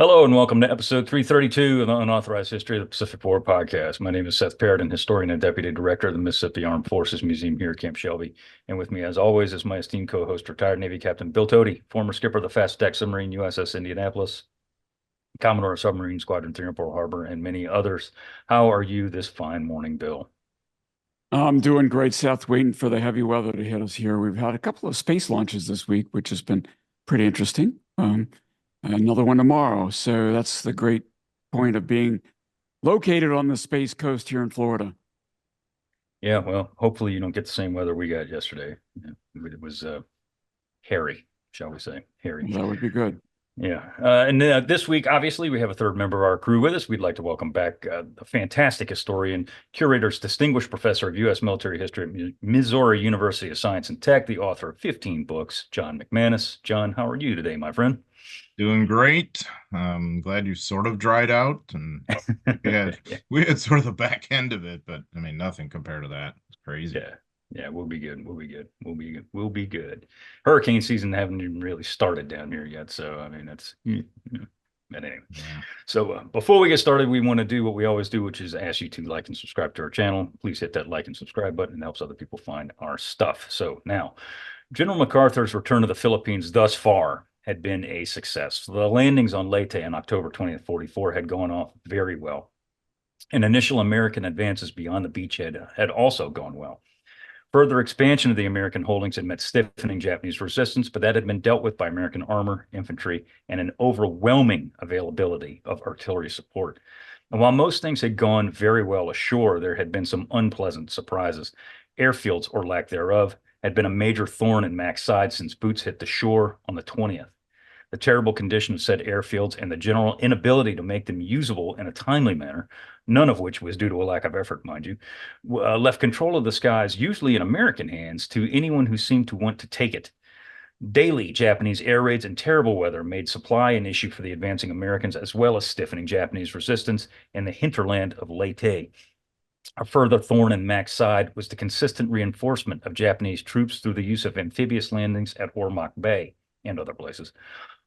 Hello and welcome to episode 332 of the Unauthorized History of the Pacific War podcast. My name is Seth Parrott, historian and deputy director of the Mississippi Armed Forces Museum here at Camp Shelby. And with me, as always, is my esteemed co-host, retired Navy Captain Bill Tody, former skipper of the fast deck submarine USS Indianapolis, Commodore of Submarine Squadron 3 in Pearl Harbor, and many others. How are you this fine morning, Bill? I'm doing great, Seth, waiting for the heavy weather to hit us here. We've had a couple of space launches this week, which has been pretty interesting. Another one tomorrow. So that's the great point of being located on the Space Coast here in Florida. Yeah, well, hopefully you don't get the same weather we got yesterday. It was hairy, shall we say. Hairy. That would be good. Yeah. And this week, obviously, we have a third member of our crew with us. We'd like to welcome back a fantastic historian, curator's distinguished professor of U.S. military history at Missouri University of Science and Tech, the author of 15 books, John McManus. John, how are you today, my friend? Doing great. I'm glad you sort of dried out, and Yeah. we had sort of the back end of it, but I mean, nothing compared to that. It's crazy. Yeah. Yeah, we'll be good. We'll be good. We'll be good. Hurricane season haven't even really started down here yet, so I mean that's. But anyway, Yeah. so before we get started, we want to do what we always do, which is ask you to like and subscribe to our channel. Please hit that like and subscribe button. It helps other people find our stuff. So now, General MacArthur's return to the Philippines thus far had been a success. The landings on Leyte on October 20th, 44 had gone off very well. And initial American advances beyond the beachhead had also gone well. Further expansion of the American holdings had met stiffening Japanese resistance, but that had been dealt with by American armor, infantry, and an overwhelming availability of artillery support. And while most things had gone very well ashore, there had been some unpleasant surprises. Airfields, or lack thereof, had been a major thorn in Mac's side since boots hit the shore on the 20th. The terrible condition of said airfields and the general inability to make them usable in a timely manner, none of which was due to a lack of effort, mind you, left control of the skies, usually in American hands, to anyone who seemed to want to take it. Daily Japanese air raids and terrible weather made supply an issue for the advancing Americans, as well as stiffening Japanese resistance in the hinterland of Leyte. A further thorn in Mac's side was the consistent reinforcement of Japanese troops through the use of amphibious landings at Ormoc Bay and other places.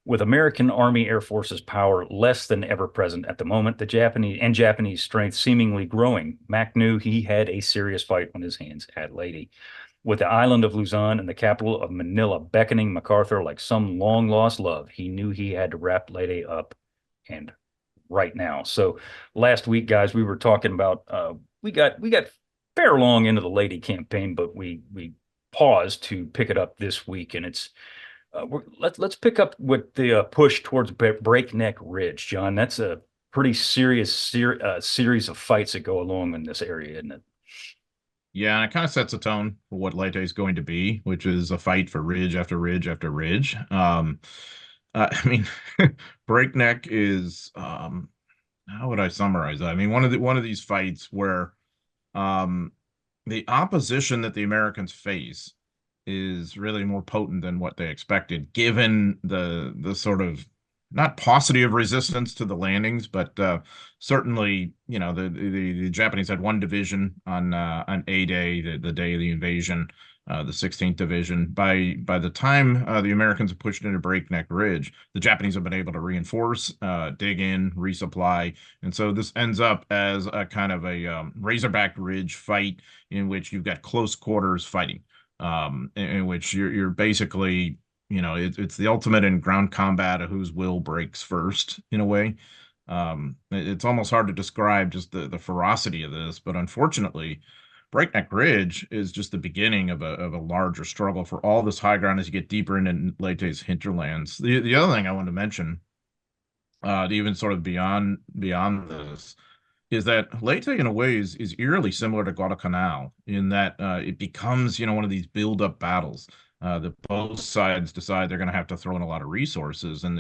With American Army Air Force's power less than ever present at the moment, the Japanese strength seemingly growing, Mac knew he had a serious fight on his hands at Leyte. With the island of Luzon and the capital of Manila beckoning MacArthur like some long-lost love, he knew he had to wrap Leyte up, and right now. So last week, guys, we were talking about we got fair long into the Leyte campaign, but we paused to pick it up this week, and it's let's pick up with the push towards Breakneck Ridge, John. That's a pretty serious series of fights that go along in this area, isn't it? Yeah, and it kind of sets a tone for what Leyte is going to be, which is a fight for ridge after ridge after ridge. I mean, Breakneck is how would I summarize that? I mean, one of these fights where the opposition that the Americans face is really more potent than what they expected, given the sort of not paucity of resistance to the landings, but certainly, you know, the Japanese had one division on A Day, the day of the invasion, the 16th Division. By the time the Americans have pushed into Breakneck Ridge, the Japanese have been able to reinforce, dig in, resupply, and so this ends up as a kind of a Razorback Ridge fight in which you've got close quarters fighting. In which you're basically, you know, it's the ultimate in ground combat of whose will breaks first, in a way. It's almost hard to describe just the ferocity of this, but unfortunately, Breakneck Ridge is just the beginning of a larger struggle for all this high ground as you get deeper into Leyte's hinterlands. The other thing I want to mention, even sort of beyond this, is that Leyte, in a way, is eerily similar to Guadalcanal in that it becomes, you know, one of these build-up battles that both sides decide they're going to have to throw in a lot of resources, and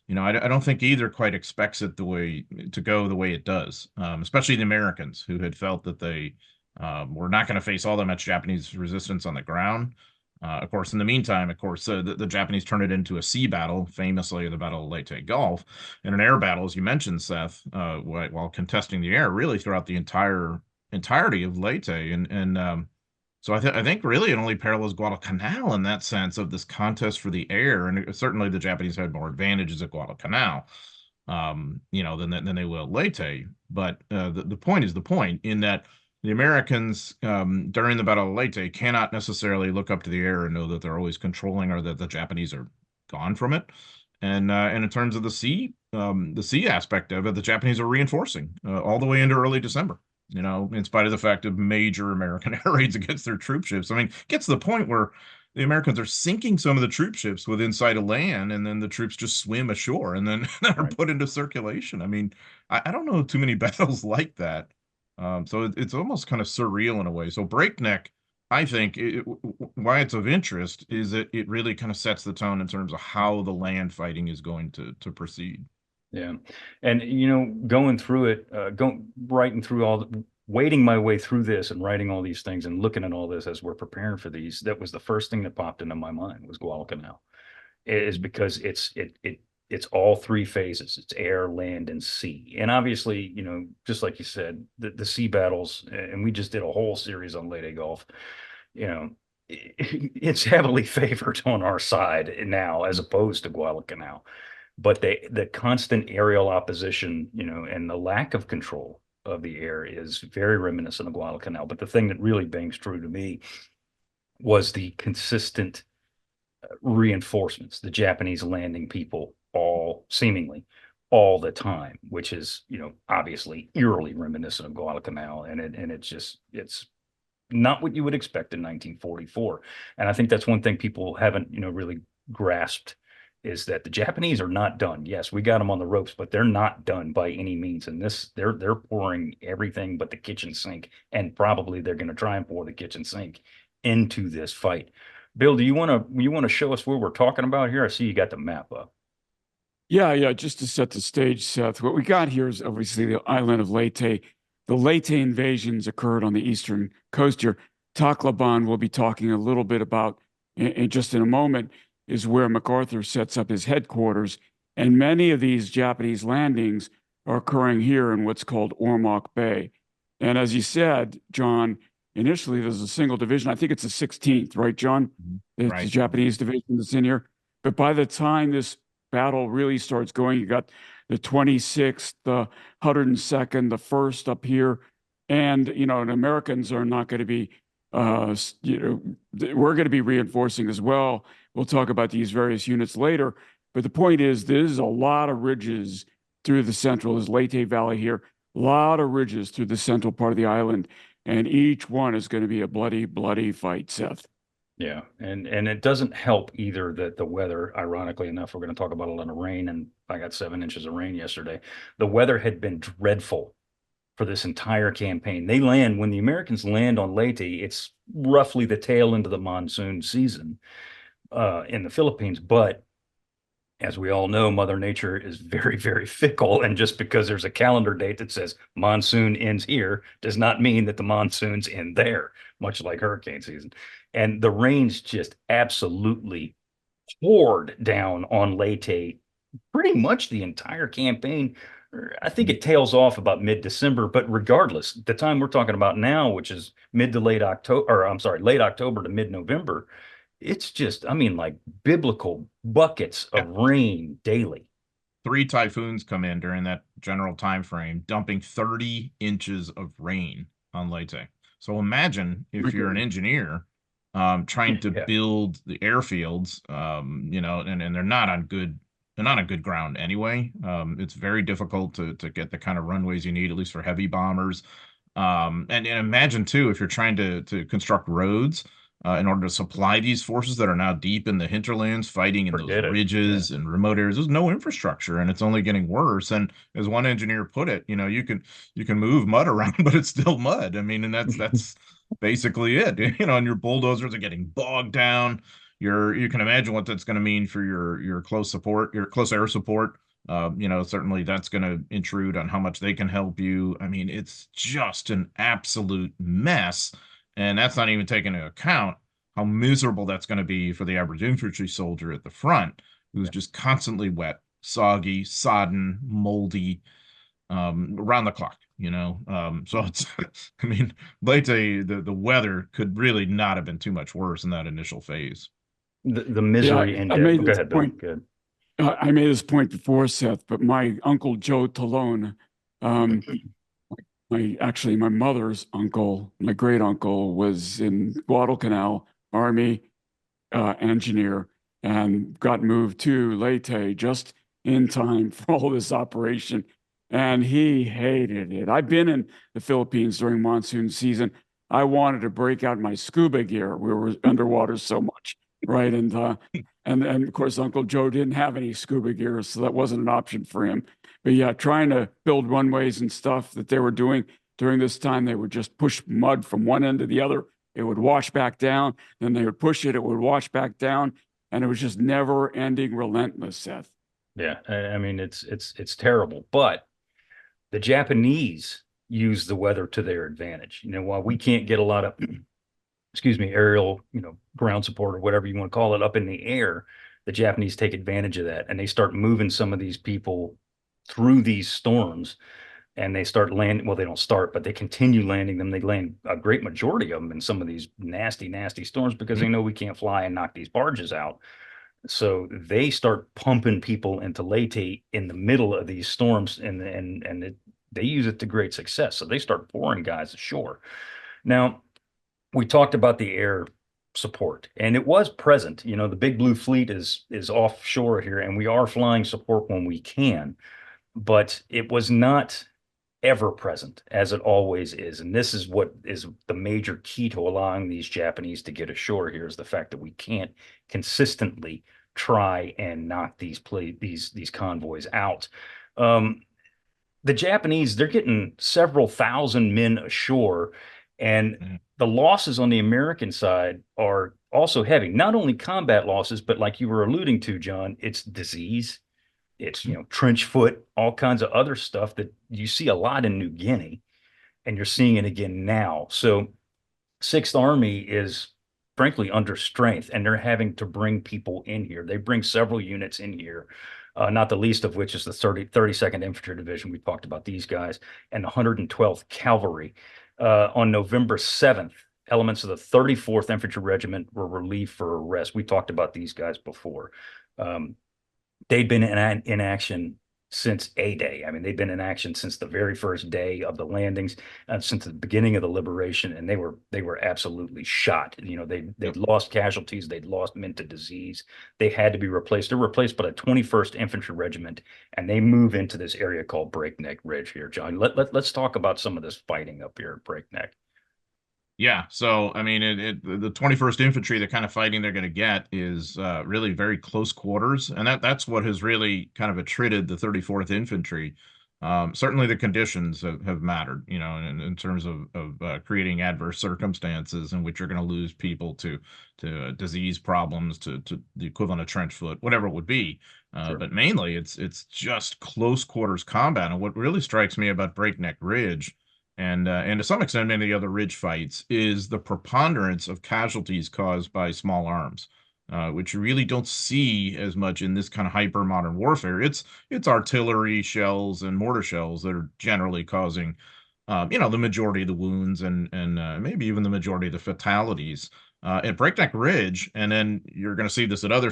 you know, I don't think either quite expects it to go the way it does, especially the Americans, who had felt that they were not going to face all that much Japanese resistance on the ground. Of course, in the meantime, the Japanese turn it into a sea battle, famously the Battle of Leyte Gulf, and an air battle, as you mentioned, Seth, while contesting the air really throughout the entirety of Leyte. And So I think really it only parallels Guadalcanal in that sense of this contest for the air, and certainly the Japanese had more advantages at Guadalcanal, than they will at Leyte. But the point is the point in that the Americans during the Battle of Leyte cannot necessarily look up to the air and know that they're always controlling or that the Japanese are gone from it. And in terms of the sea aspect of it, the Japanese are reinforcing all the way into early December. In spite of the fact of major American air raids against their troop ships. I mean, it gets to the point where the Americans are sinking some of the troop ships within sight of land, and then the troops just swim ashore and then are put into circulation. I mean, I don't know too many battles like that. So it's almost kind of surreal in a way. So Breakneck, I think, why it's of interest is that it really kind of sets the tone in terms of how the land fighting is going to proceed. Yeah. And, going through it, writing through wading my way through this and writing all these things and looking at all this as we're preparing for these, that was the first thing that popped into my mind was Guadalcanal. Is because it's all three phases. It's air, land, and sea. And obviously, just like you said, the sea battles, and we just did a whole series on Leyte Gulf, it's heavily favored on our side now as opposed to Guadalcanal. But the constant aerial opposition, and the lack of control of the air is very reminiscent of Guadalcanal. But the thing that really bangs true to me was the consistent reinforcements, the Japanese landing people seemingly all the time, which is, obviously eerily reminiscent of Guadalcanal. And it's not what you would expect in 1944. And I think that's one thing people haven't, really grasped is that the Japanese are not done. Yes, we got them on the ropes, but they're not done by any means. And they're pouring everything but the kitchen sink, and probably they're going to try and pour the kitchen sink into this fight. Bill, do you want to show us where we're talking about here? I see you got the map up. Yeah. Just to set the stage, Seth, what we got here is obviously the island of Leyte. The Leyte invasions occurred on the eastern coast here. Tacloban we'll be talking a little bit about in just in a moment, is where MacArthur sets up his headquarters. And many of these Japanese landings are occurring here in what's called Ormoc Bay. And as you said, John, initially there's a single division. I think it's the 16th, right, John? Right. The Japanese division that's in here. But by the time this battle really starts going, you got the 26th, the 102nd, the 1st up here. And, the Americans are not going to be, we're going to be reinforcing as well. We'll talk about these various units later. But the point is, there's a lot of ridges through the central, there's Leyte Valley here, a lot of ridges through the central part of the island. And each one is going to be a bloody, bloody fight, Seth. Yeah, and it doesn't help either that the weather, ironically enough, we're going to talk about a lot of rain, and I got 7 inches of rain yesterday. The weather had been dreadful for this entire campaign. When the Americans land on Leyte, it's roughly the tail end of the monsoon season in the Philippines. But as we all know, Mother Nature is very, very fickle. And just because there's a calendar date that says monsoon ends here does not mean that the monsoons end there, much like hurricane season. And the rains just absolutely poured down on Leyte pretty much the entire campaign. I think it tails off about mid-December, but regardless, the time we're talking about now, which is late October to mid-November, it's just, like biblical buckets of rain daily. 3 typhoons come in during that general time frame, dumping 30 inches of rain on Leyte. So imagine if you're an engineer trying to build the airfields, and they're not on good ground anyway. It's very difficult to get the kind of runways you need, at least for heavy bombers. And imagine too, if you're trying to construct roads in order to supply these forces that are now deep in the hinterlands, fighting in those ridges and remote areas. There's no infrastructure, and it's only getting worse. And as one engineer put it, you can move mud around, but it's still mud. I mean, and that's basically it. And your bulldozers are getting bogged down. You can imagine what that's going to mean for your close air support. Certainly that's going to intrude on how much they can help you. I mean, it's just an absolute mess. And that's not even taking into account how miserable that's going to be for the average infantry soldier at the front, who's just constantly wet, soggy, sodden, moldy, around the clock. So it's, I mean, Leyte, the weather could really not have been too much worse in that initial phase. The misery I ended. made Go this ahead, Bill. point. Good. I made this point before, Seth, but my uncle Joe Talone, um, my mother's uncle, my great uncle, was in Guadalcanal Army engineer and got moved to Leyte just in time for all this operation. And he hated it. I've been in the Philippines during monsoon season. I wanted to break out my scuba gear. We were underwater so much, right? And of course, Uncle Joe didn't have any scuba gear, so that wasn't an option for him. But yeah, trying to build runways and stuff that they were doing during this time, they would just push mud from one end to the other. It would wash back down. Then they would push it. It would wash back down. And it was just never ending, relentless, Seth. Yeah. I mean, it's terrible, but the Japanese use the weather to their advantage. While we can't get a lot of, excuse me, aerial, ground support or whatever you want to call it up in the air, the Japanese take advantage of that and they start moving some of these people through these storms and they start landing. Well, they don't start, but they continue landing them. They land a great majority of them in some of these nasty, nasty storms because they know we can't fly and knock these barges out. So they start pumping people into Leyte in the middle of these storms, and they use it to great success. So they start pouring guys ashore. Now, we talked about the air support, and it was present. The Big Blue Fleet is offshore here, and we are flying support when we can, but it was not ever present as it always is. And this is what is the major key to allowing these Japanese to get ashore here is the fact that we can't consistently try and knock these convoys out. The Japanese, they're getting several thousand men ashore, and the losses on the American side are also heavy. Not only combat losses, but like you were alluding to, John, it's disease. It's, trench foot, all kinds of other stuff that you see a lot in New Guinea, and you're seeing it again now. So Sixth Army is frankly under strength, and they're having to bring people in here. They bring several units in here, not the least of which is the 32nd Infantry Division. We talked about these guys, and the 112th Cavalry. On November 7th, elements of the 34th Infantry Regiment were relieved for arrest. We talked about these guys before. They'd been in action since A-Day. I mean, they've been in action since the very first day of the landings, since the beginning of the liberation, and they were absolutely shot. They'd lost casualties, they'd lost men to disease. They had to be replaced. They're replaced by the 21st Infantry Regiment, and they move into this area called Breakneck Ridge here, John. Let's talk about some of this fighting up here at Breakneck. Yeah, so I mean, the 21st Infantry, the kind of fighting they're going to get is really very close quarters, and that's what has really kind of attrited the 34th Infantry. Certainly, the conditions have mattered, in terms of creating adverse circumstances in which you're going to lose people to disease problems, to the equivalent of trench foot, whatever it would be. Sure. But mainly, it's just close quarters combat, and what really strikes me about Breakneck Ridge and to some extent many of the other ridge fights is the preponderance of casualties caused by small arms, which you really don't see as much in this kind of hyper modern warfare. It's artillery shells and mortar shells that are generally causing the majority of the wounds and maybe even the majority of the fatalities at Breakneck Ridge. And then you're going to see this at other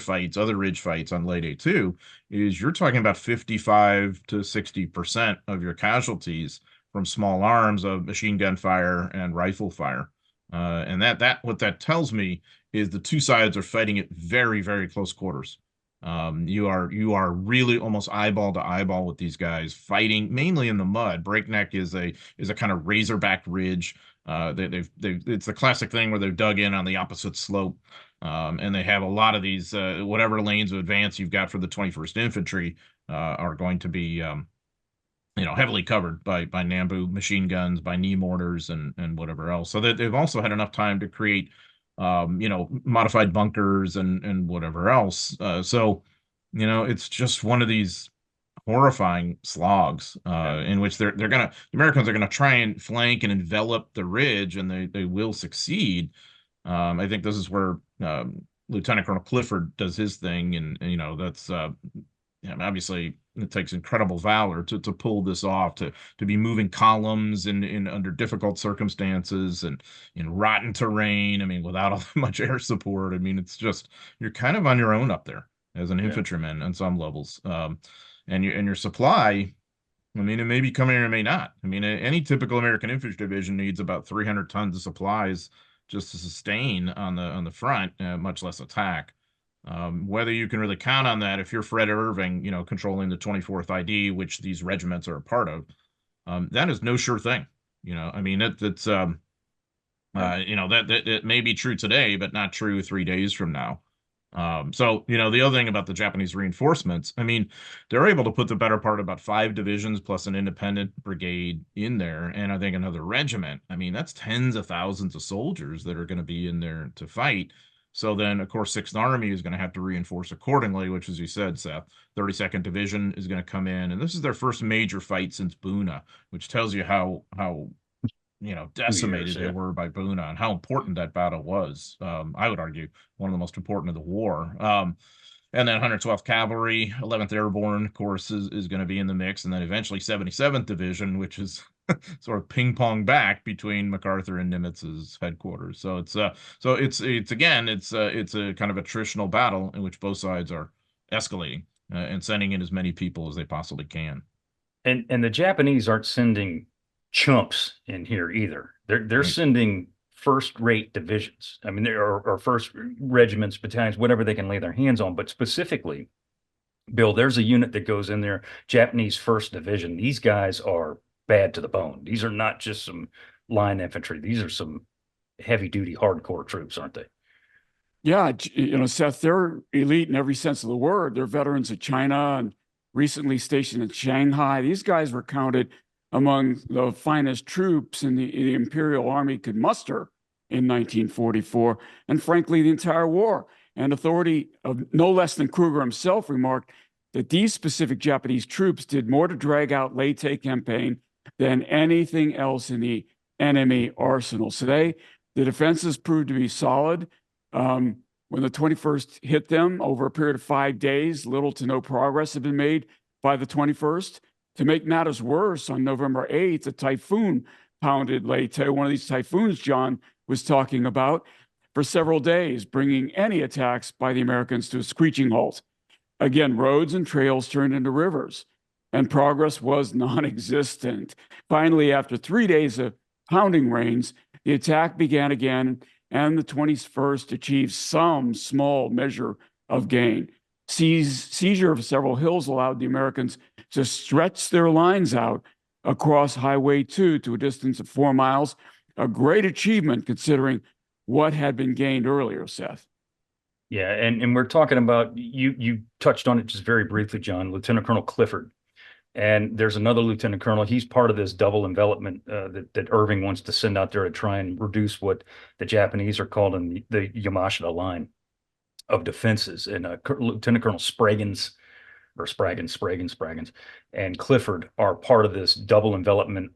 ridge fights on Leyte too, is you're talking about 55 to 60% of your casualties from small arms of machine gun fire and rifle fire. And what that tells me is the two sides are fighting at very, very close quarters. You are really almost eyeball to eyeball with these guys fighting mainly in the mud. Breakneck is a kind of razorback ridge. It's the classic thing where they've dug in on the opposite slope. And they have a lot of these, whatever lanes of advance you've got for the 21st Infantry are going to be heavily covered by Nambu machine guns, by knee mortars, and whatever else. So that they've also had enough time to create, modified bunkers and whatever else. So it's just one of these horrifying slogs in which the Americans are gonna try and flank and envelop the ridge, and they will succeed. I think this is where Lieutenant Colonel Clifford does his thing, and that's obviously it takes incredible valor to pull this off, to be moving columns in under difficult circumstances and in rotten terrain. I mean, without all much air support. I mean, it's just, you're kind of on your own up there as an infantryman on some levels. And your supply, I mean, it may be coming or it may not. I mean, any typical American infantry division needs about 300 tons of supplies just to sustain on the front, much less attack. Whether you can really count on that, if you're Fred Irving, you know, controlling the 24th ID, which these regiments are a part of, that is no sure thing. You know, I mean, it's you know, that it may be true today, but not true 3 days from now. So, you know, the other thing about the Japanese reinforcements, I mean, they're able to put the better part of about 5 divisions plus an independent brigade in there, and I think another regiment. I mean, that's tens of thousands of soldiers that are going to be in there to fight. So then, of course, 6th Army is going to have to reinforce accordingly, which, as you said, Seth, 32nd Division is going to come in, and this is their first major fight since Buna, which tells you how you know, decimated they were by Buna and how important that battle was. I would argue one of the most important of the war. And then 112th Cavalry, 11th Airborne, of course, is going to be in the mix. And then eventually 77th Division, which is sort of ping pong back between MacArthur and Nimitz's headquarters. So it's a kind of attritional battle in which both sides are escalating and sending in as many people as they possibly can. And the Japanese aren't sending chumps in here either. They're sending first-rate divisions. I mean, there are first regiments, battalions, whatever they can lay their hands on. But specifically, Bill, there's a unit that goes in there, Japanese 1st Division. These guys are bad to the bone. These are not just some line infantry. These are some heavy-duty, hardcore troops, aren't they? Yeah, you know, Seth, they're elite in every sense of the word. They're veterans of China and recently stationed in Shanghai. These guys were counted among the finest troops the Imperial Army could muster in 1944, and frankly, the entire war. And authority of no less than Krueger himself remarked that these specific Japanese troops did more to drag out Leyte campaign than anything else in the enemy arsenal. Today, the defenses proved to be solid. When the 21st hit them over a period of 5 days, little to no progress had been made by the 21st. To make matters worse, on November 8th, a typhoon pounded Leyte, one of these typhoons John was talking about, for several days, bringing any attacks by the Americans to a screeching halt. Again, roads and trails turned into rivers, and progress was non-existent. Finally, after 3 days of pounding rains, the attack began again, and the 21st achieved some small measure of gain. Seizure of several hills allowed the Americans to stretch their lines out across Highway 2 to a distance of 4 miles, a great achievement considering what had been gained earlier, Seth. Yeah, and we're talking about, you touched on it just very briefly, John, Lieutenant Colonel Clifford. And there's another lieutenant colonel. He's part of this double envelopment that Irving wants to send out there to try and reduce what the Japanese are calling the Yamashita line of defenses. And Lieutenant Colonel Spraggins, and Clifford are part of this double envelopment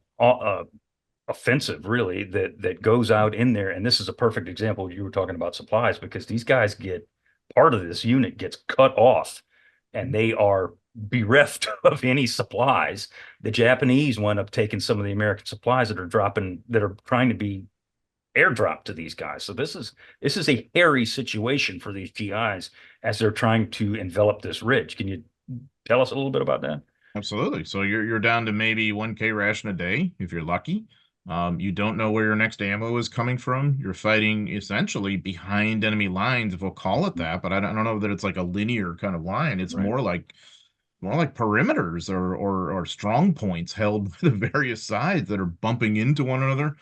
offensive, really, that goes out in there. And this is a perfect example. You were talking about supplies, because these guys part of this unit gets cut off, and they are bereft of any supplies. The Japanese wind up taking some of the American supplies that are trying to be airdropped to these guys. So this is a hairy situation for these GIs as they're trying to envelop this ridge. Can you tell us a little bit about that? Absolutely. So you're down to maybe 1K ration a day if you're lucky. You don't know where your next ammo is coming from. You're fighting essentially behind enemy lines, if we'll call it that, but I don't know that it's like a linear kind of line. It's more like perimeters or strong points held by the various sides that are bumping into one another.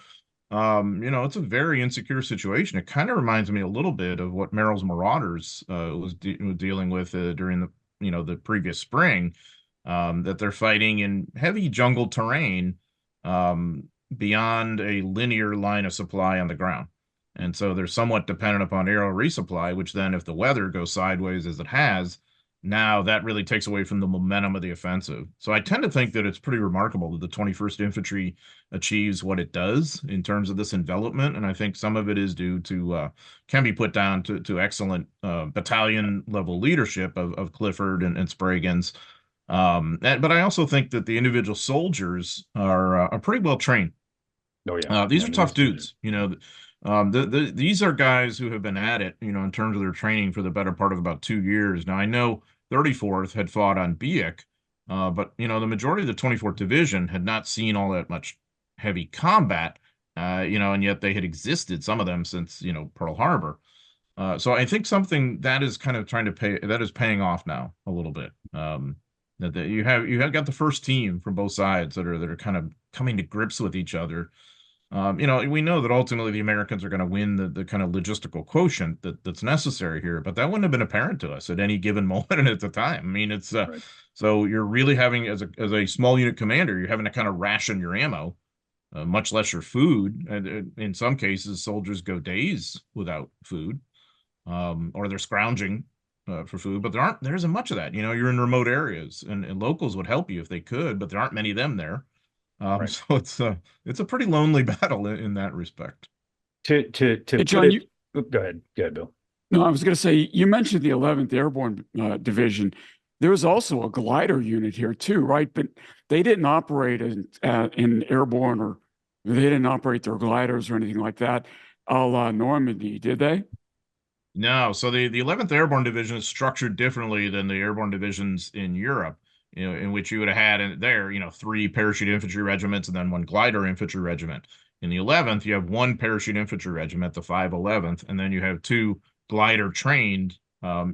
You know, it's a very insecure situation. It kind of reminds me a little bit of what Merrill's Marauders was dealing with during the previous spring, that they're fighting in heavy jungle terrain beyond a linear line of supply on the ground. And so they're somewhat dependent upon aerial resupply, which then, if the weather goes sideways as it has, now that really takes away from the momentum of the offensive. So I tend to think that it's pretty remarkable that the 21st Infantry achieves what it does in terms of this envelopment. And I think some of it is due to, can be put down to excellent battalion level leadership of Clifford and Spraggins. But I also think that the individual soldiers are pretty well trained. Oh yeah. These Yeah, are it tough is. dudes, you know. These are guys who have been at it, you know, in terms of their training for the better part of about 2 years. Now, I know 34th had fought on Biak, but you know, the majority of the 24th Division had not seen all that much heavy combat, you know, and yet they had existed, some of them since, you know, Pearl Harbor. So I think something that is kind of that is paying off now a little bit. That you have got the first team from both sides that are kind of coming to grips with each other. You know, we know that ultimately the Americans are going to win the kind of logistical quotient that's necessary here, but that wouldn't have been apparent to us at any given moment at the time. I mean, it's Right. so you're really having as a small unit commander, you're having to kind of ration your ammo, much less your food. And in some cases, soldiers go days without food, or they're scrounging for food, but there isn't much of that. You know, you're in remote areas, and locals would help you if they could, but there aren't many of them there. Right. So it's a pretty lonely battle in that respect. To Hey, put John, it, go ahead. Go ahead, Bill. no, I was going to say, you mentioned the 11th Airborne Division. There was also a glider unit here too, right? But they didn't operate in airborne, or they didn't operate their gliders or anything like that, a la Normandy, did they? No, so the 11th Airborne Division is structured differently than the airborne divisions in Europe, you know, in which you would have had in there, you know, three parachute infantry regiments and then one glider infantry regiment. In the 11th, you have one parachute infantry regiment, the 511th, and then you have two glider trained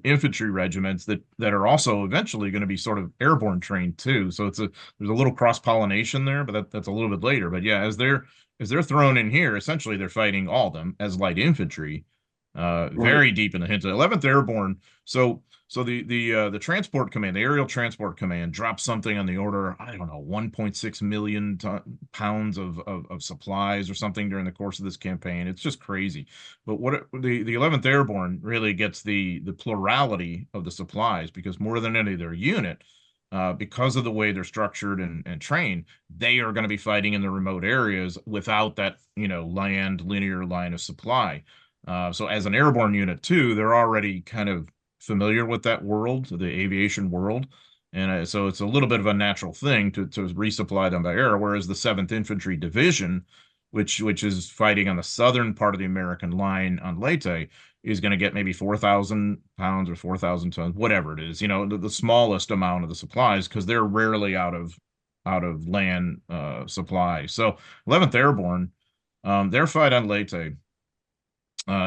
infantry regiments that are also eventually going to be sort of airborne trained too. So there's a little cross pollination there, but that's a little bit later. But yeah, as they're thrown in here, essentially they're fighting all of them as light infantry, Right. very deep in the hints. 11th Airborne. So the transport command, the aerial transport command, dropped something on the order, I don't know, 1.6 million pounds of supplies or something during the course of this campaign. It's just crazy. But the 11th Airborne really gets the plurality of the supplies, because more than any of their unit, because of the way they're structured and trained, they are going to be fighting in the remote areas without that, you know, land linear line of supply. So as an airborne unit too, they're already kind of familiar with that world, the aviation world. And so it's a little bit of a natural thing to resupply them by air. Whereas the 7th Infantry Division, which is fighting on the southern part of the American line on Leyte, is going to get maybe 4,000 pounds or 4,000 tons, whatever it is, you know, the smallest amount of the supplies, because they're rarely out of land supply. So 11th Airborne, their fight on Leyte,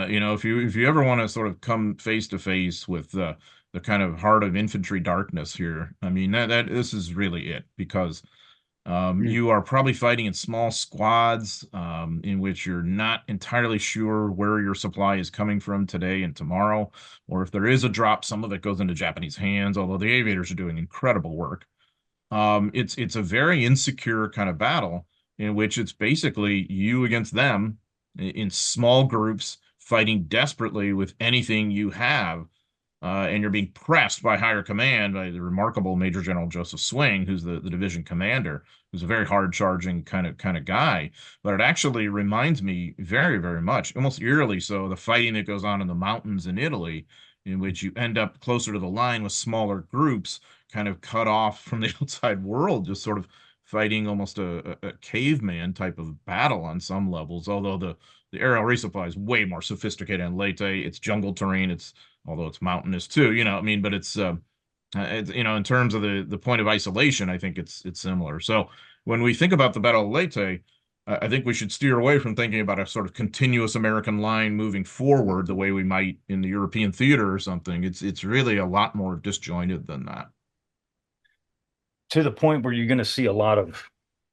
you know, if you ever want to sort of come face to face with the kind of heart of infantry darkness here, I mean that this is really it, because Mm. you are probably fighting in small squads, in which you're not entirely sure where your supply is coming from today and tomorrow, or if there is a drop, some of it goes into Japanese hands, although the aviators are doing incredible work. It's a very insecure kind of battle in which it's basically you against them in small groups, fighting desperately with anything you have. And you're being pressed by higher command, by the remarkable Major General Joseph Swing, who's the division commander, who's a very hard charging kind of guy. But it actually reminds me very, very much, almost eerily so, the fighting that goes on in the mountains in Italy, in which you end up closer to the line with smaller groups, kind of cut off from the outside world, just sort of fighting almost a caveman type of battle on some levels. Although the aerial resupply is way more sophisticated in Leyte. It's jungle terrain. Although it's mountainous too, you know, I mean, but it's, you know, in terms of the point of isolation, I think it's similar. So when we think about the Battle of Leyte, I think we should steer away from thinking about a sort of continuous American line moving forward the way we might in the European theater or something. It's really a lot more disjointed than that. To the point where you're going to see a lot of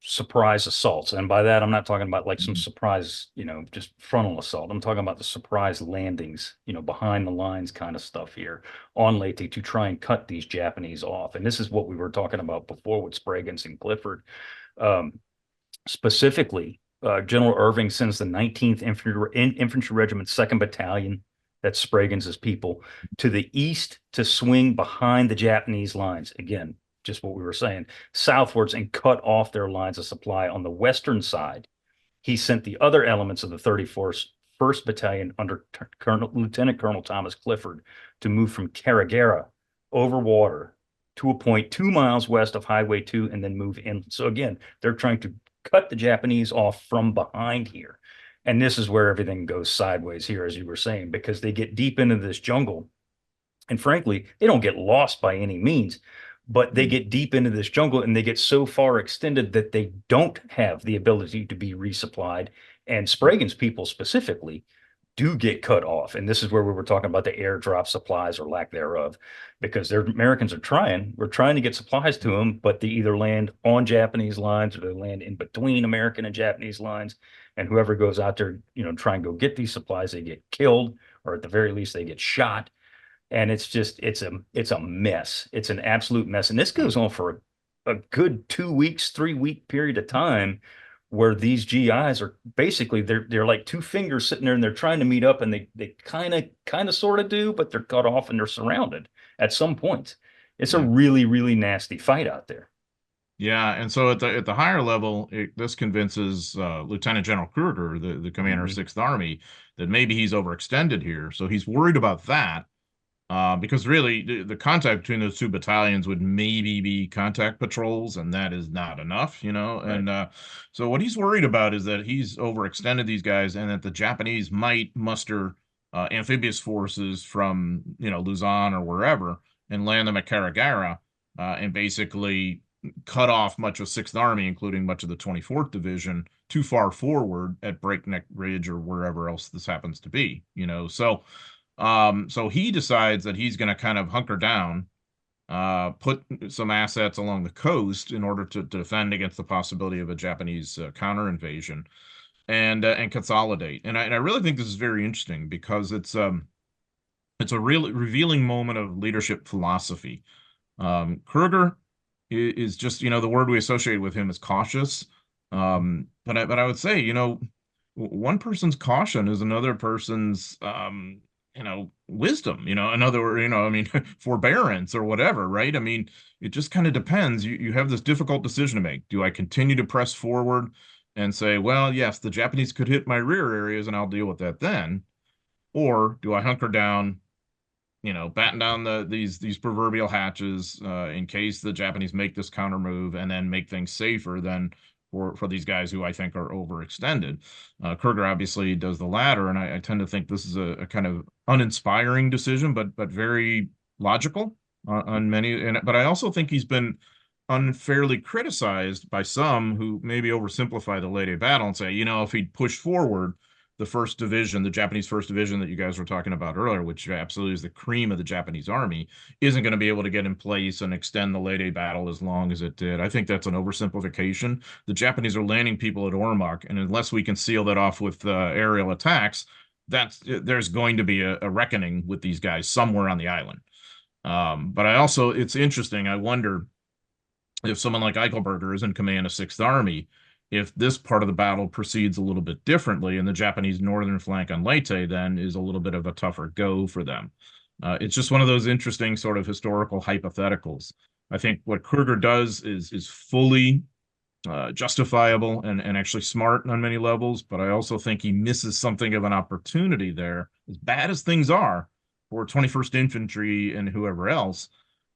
surprise assaults. And by that, I'm not talking about like some surprise, you know, just frontal assault. I'm talking about the surprise landings, you know, behind the lines kind of stuff here on Leyte to try and cut these Japanese off. And this is what we were talking about before with Spraggins and Clifford. Specifically, General Irving sends the 19th Infantry Regiment, 2nd Battalion, that's Spraggins' people, to the east to swing behind the Japanese lines. Again, just what we were saying, southwards, and cut off their lines of supply on the western side. He sent the other elements of the 34st First Battalion under Lieutenant Colonel Thomas Clifford to move from Carragera over water to a point 2 miles west of Highway 2 and then move in. So again, they're trying to cut the Japanese off from behind here. And this is where everything goes sideways here, as you were saying, because they get deep into this jungle. And frankly, they don't get lost by any means, but they get deep into this jungle and they get so far extended that they don't have the ability to be resupplied. And Spragan's people specifically do get cut off. And this is where we were talking about the airdrop supplies or lack thereof, because their Americans are trying. We're trying to get supplies to them, but they either land on Japanese lines or they land in between American and Japanese lines. And whoever goes out there, try and go get these supplies, they get killed, or at the very least, they get shot. And it's a mess. It's an absolute mess. And this goes on for a good 2 weeks, 3 week period of time, where these GIs are basically, they're like two fingers sitting there and they're trying to meet up, and they kind of sort of do, but they're cut off and they're surrounded at some point. It's a really, really nasty fight out there. Yeah, and so at the higher level, this convinces Lieutenant General Krueger, the commander of 6th Army, that maybe he's overextended here. So he's worried about that. Because really the contact between those two battalions would maybe be contact patrols, and that is not enough, Right. And so what he's worried about is that he's overextended these guys, and that the Japanese might muster amphibious forces from, Luzon or wherever, and land them at Krueger, and basically cut off much of 6th Army, including much of the 24th Division, too far forward at Breakneck Ridge or wherever else this happens to be, So he decides that he's going to kind of hunker down, put some assets along the coast in order to defend against the possibility of a Japanese counter invasion, and consolidate. And I really think this is very interesting, because it's a real revealing moment of leadership philosophy. Krueger is just, the word we associate with him is cautious. But I would say, one person's caution is another person's wisdom, another, forbearance or whatever, right? It just kind of depends. You have this difficult decision to make. Do I continue to press forward and say, well, yes, the Japanese could hit my rear areas and I'll deal with that then? Or do I hunker down, batten down these proverbial hatches in case the Japanese make this counter move, and then make things safer than for these guys who I think are overextended. Krueger obviously does the latter, and I tend to think this is a kind of uninspiring decision, but very logical on many. But I also think he's been unfairly criticized by some who maybe oversimplify the Leyte battle and say, if he'd pushed forward, the 1st Division, the Japanese 1st Division that you guys were talking about earlier, which absolutely is the cream of the Japanese army, isn't going to be able to get in place and extend the Leyte battle as long as it did. I think that's an oversimplification. The Japanese are landing people at Ormoc, and unless we can seal that off with aerial attacks, there's going to be a reckoning with these guys somewhere on the island. But it's interesting. I wonder if someone like Eichelberger is in command of 6th Army, if this part of the battle proceeds a little bit differently, and the Japanese northern flank on Leyte then is a little bit of a tougher go for them. It's just one of those interesting sort of historical hypotheticals. I think what Krueger does is fully justifiable and actually smart on many levels, but I also think he misses something of an opportunity there. As bad as things are for 21st Infantry and whoever else,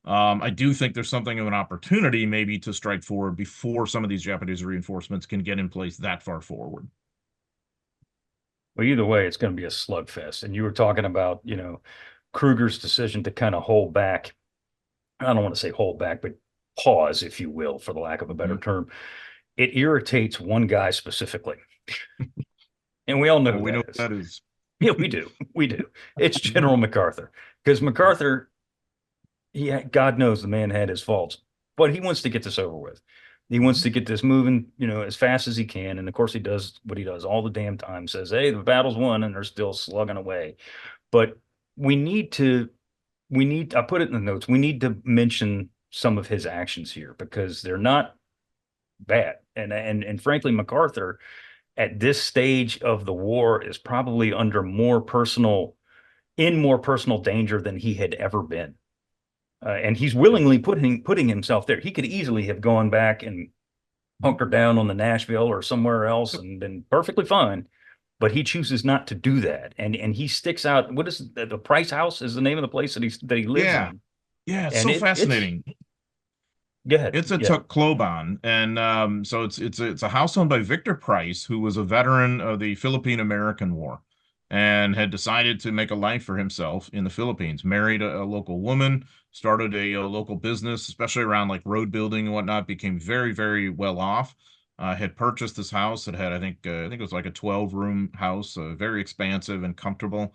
I do think there's something of an opportunity maybe to strike forward before some of these Japanese reinforcements can get in place that far forward. Well, either way, it's going to be a slugfest. And you were talking about, Krueger's decision to kind of hold back. I don't want to say hold back, but pause, if you will, for the lack of a better term. It irritates one guy specifically. And we all know who that is. Yeah, we do. We do. It's General MacArthur. Because MacArthur, God knows the man had his faults, but he wants to get this over with. He wants to get this moving, as fast as he can. And of course, he does what he does all the damn time, says, hey, the battle's won, and they're still slugging away. But I put it in the notes, we need to mention some of his actions here, because they're not bad. And frankly, MacArthur at this stage of the war is probably under more personal danger than he had ever been. And he's willingly putting himself there. He could easily have gone back and hunkered down on the Nashville or somewhere else and been perfectly fine, but he chooses not to do that. And he sticks out. What is the Price House is the name of the place that he lives in. Yeah, it's so fascinating. Go ahead. It's a Yeah. Tacloban, and so it's a house owned by Victor Price, who was a veteran of the Philippine American War, and had decided to make a life for himself in the Philippines. Married a local woman, started a local business, especially around like road building and whatnot. Became very, very well off. Had purchased this house. It had, I think it was like a 12-room house, very expansive and comfortable.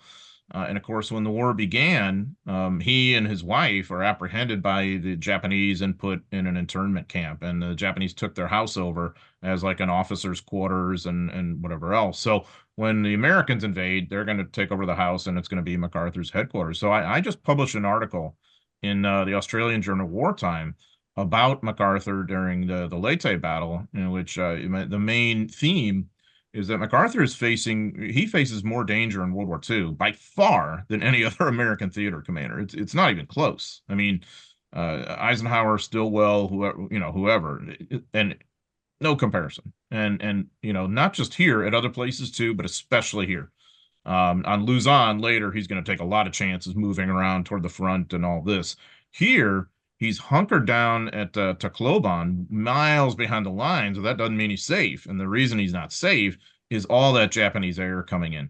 And of course, when the war began, he and his wife are apprehended by the Japanese and put in an internment camp. And the Japanese took their house over as like an officer's quarters and whatever else. So when the Americans invade, they're going to take over the house and it's going to be MacArthur's headquarters. So I just published an article in the Australian Journal Wartime about MacArthur during the Leyte battle, in which the main theme is that MacArthur he faces more danger in World War II by far than any other American theater commander. It's not even close. I mean, Eisenhower, Stilwell, whoever, and no comparison. And not just here, at other places too, but especially here. On Luzon later, he's going to take a lot of chances moving around toward the front and all this. Here, he's hunkered down at Tacloban, miles behind the lines. But that doesn't mean he's safe. And the reason he's not safe is all that Japanese air coming in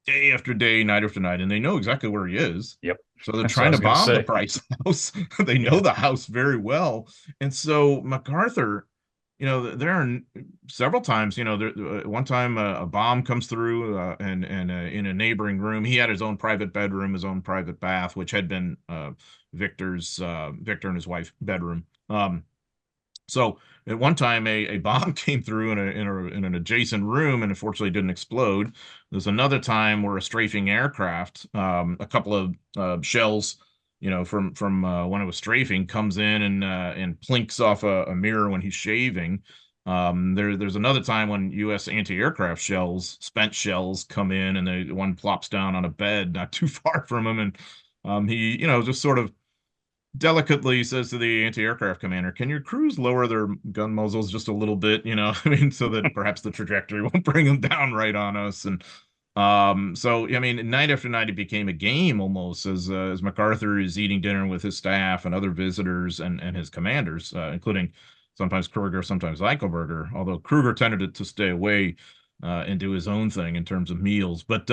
day after day, night after night, and they know exactly where he is. Yep. So they're That's trying what to I was bomb gonna the say. Price house. They know the house very well. And so MacArthur, there are several times, one time a bomb comes through and in a neighboring room. He had his own private bedroom, his own private bath, which had been Victor and his wife bedroom. So at one time, a bomb came through in an adjacent room and unfortunately didn't explode. There's another time where a strafing aircraft, a couple of shells, from when it was strafing, comes in and plinks off a mirror when he's shaving. There's another time when U.S. anti-aircraft shells, spent shells, come in and one plops down on a bed not too far from him, and he, just sort of delicately says to the anti-aircraft commander, "Can your crews lower their gun muzzles just a little bit? I mean, so that perhaps the trajectory won't bring them down right on us." And so I mean, night after night, it became a game almost as MacArthur is eating dinner with his staff and other visitors and his commanders, including sometimes Krueger, sometimes Eichelberger. Although Krueger tended to stay away and do his own thing in terms of meals, but.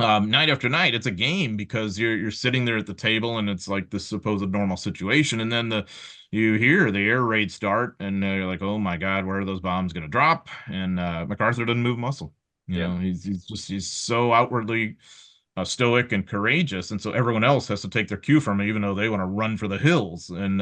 Night after night, it's a game because you're sitting there at the table and it's like this supposed normal situation, and then you hear the air raid start, and you're like, oh my God, where are those bombs going to drop? And MacArthur doesn't move muscle. He's so outwardly stoic and courageous, and so everyone else has to take their cue from him, even though they want to run for the hills. And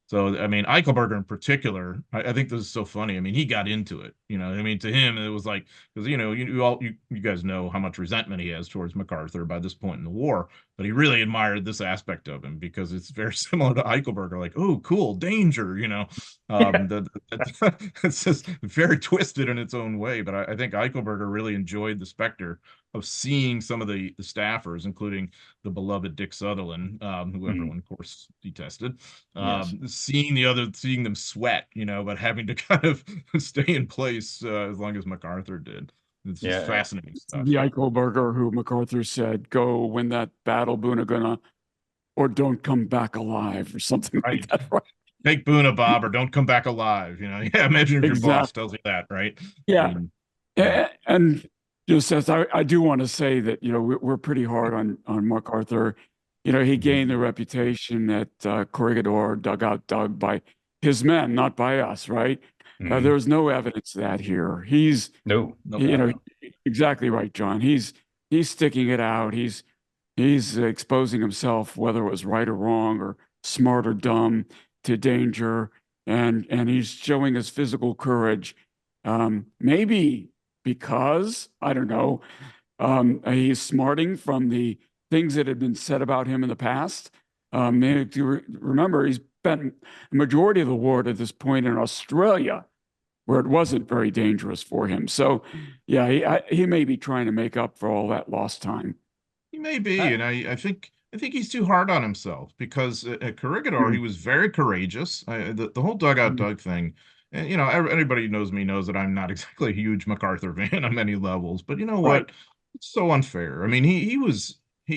so, I mean, Eichelberger in particular, I think this is so funny. I mean, he got into it. I mean, to him, it was like, because, you guys know how much resentment he has towards MacArthur by this point in the war, but he really admired this aspect of him because it's very similar to Eichelberger, like, oh, cool, danger, it's just very twisted in its own way. But I think Eichelberger really enjoyed the specter of seeing some of the staffers, including the beloved Dick Sutherland, who everyone, of course, detested, seeing them sweat, but having to kind of stay in place as long as MacArthur did. It's just fascinating stuff. The Eichelberger who MacArthur said, "Go win that battle, Bunagana, or don't come back alive," or something like that, right? Take Boona, Bob, or don't come back alive. Imagine if your boss tells you that, right? Yeah. And Seth, I do want to say that, we're pretty hard on MacArthur. He gained the reputation at Corregidor, dugout dug by his men, not by us, right? There's no evidence of that here. He's exactly right, John. He's sticking it out. He's exposing himself, whether it was right or wrong or smart or dumb, to danger, and he's showing his physical courage. Maybe because, I don't know, he's smarting from the things that had been said about him in the past. Remember, he's spent the majority of the war to this point in Australia, where it wasn't very dangerous for him. So, yeah, he may be trying to make up for all that lost time. He may be, and I think he's too hard on himself because at Corregidor he was very courageous. The whole dugout dug thing, and anybody who knows me knows that I'm not exactly a huge MacArthur fan on many levels. But you know what? It's so unfair. I mean, he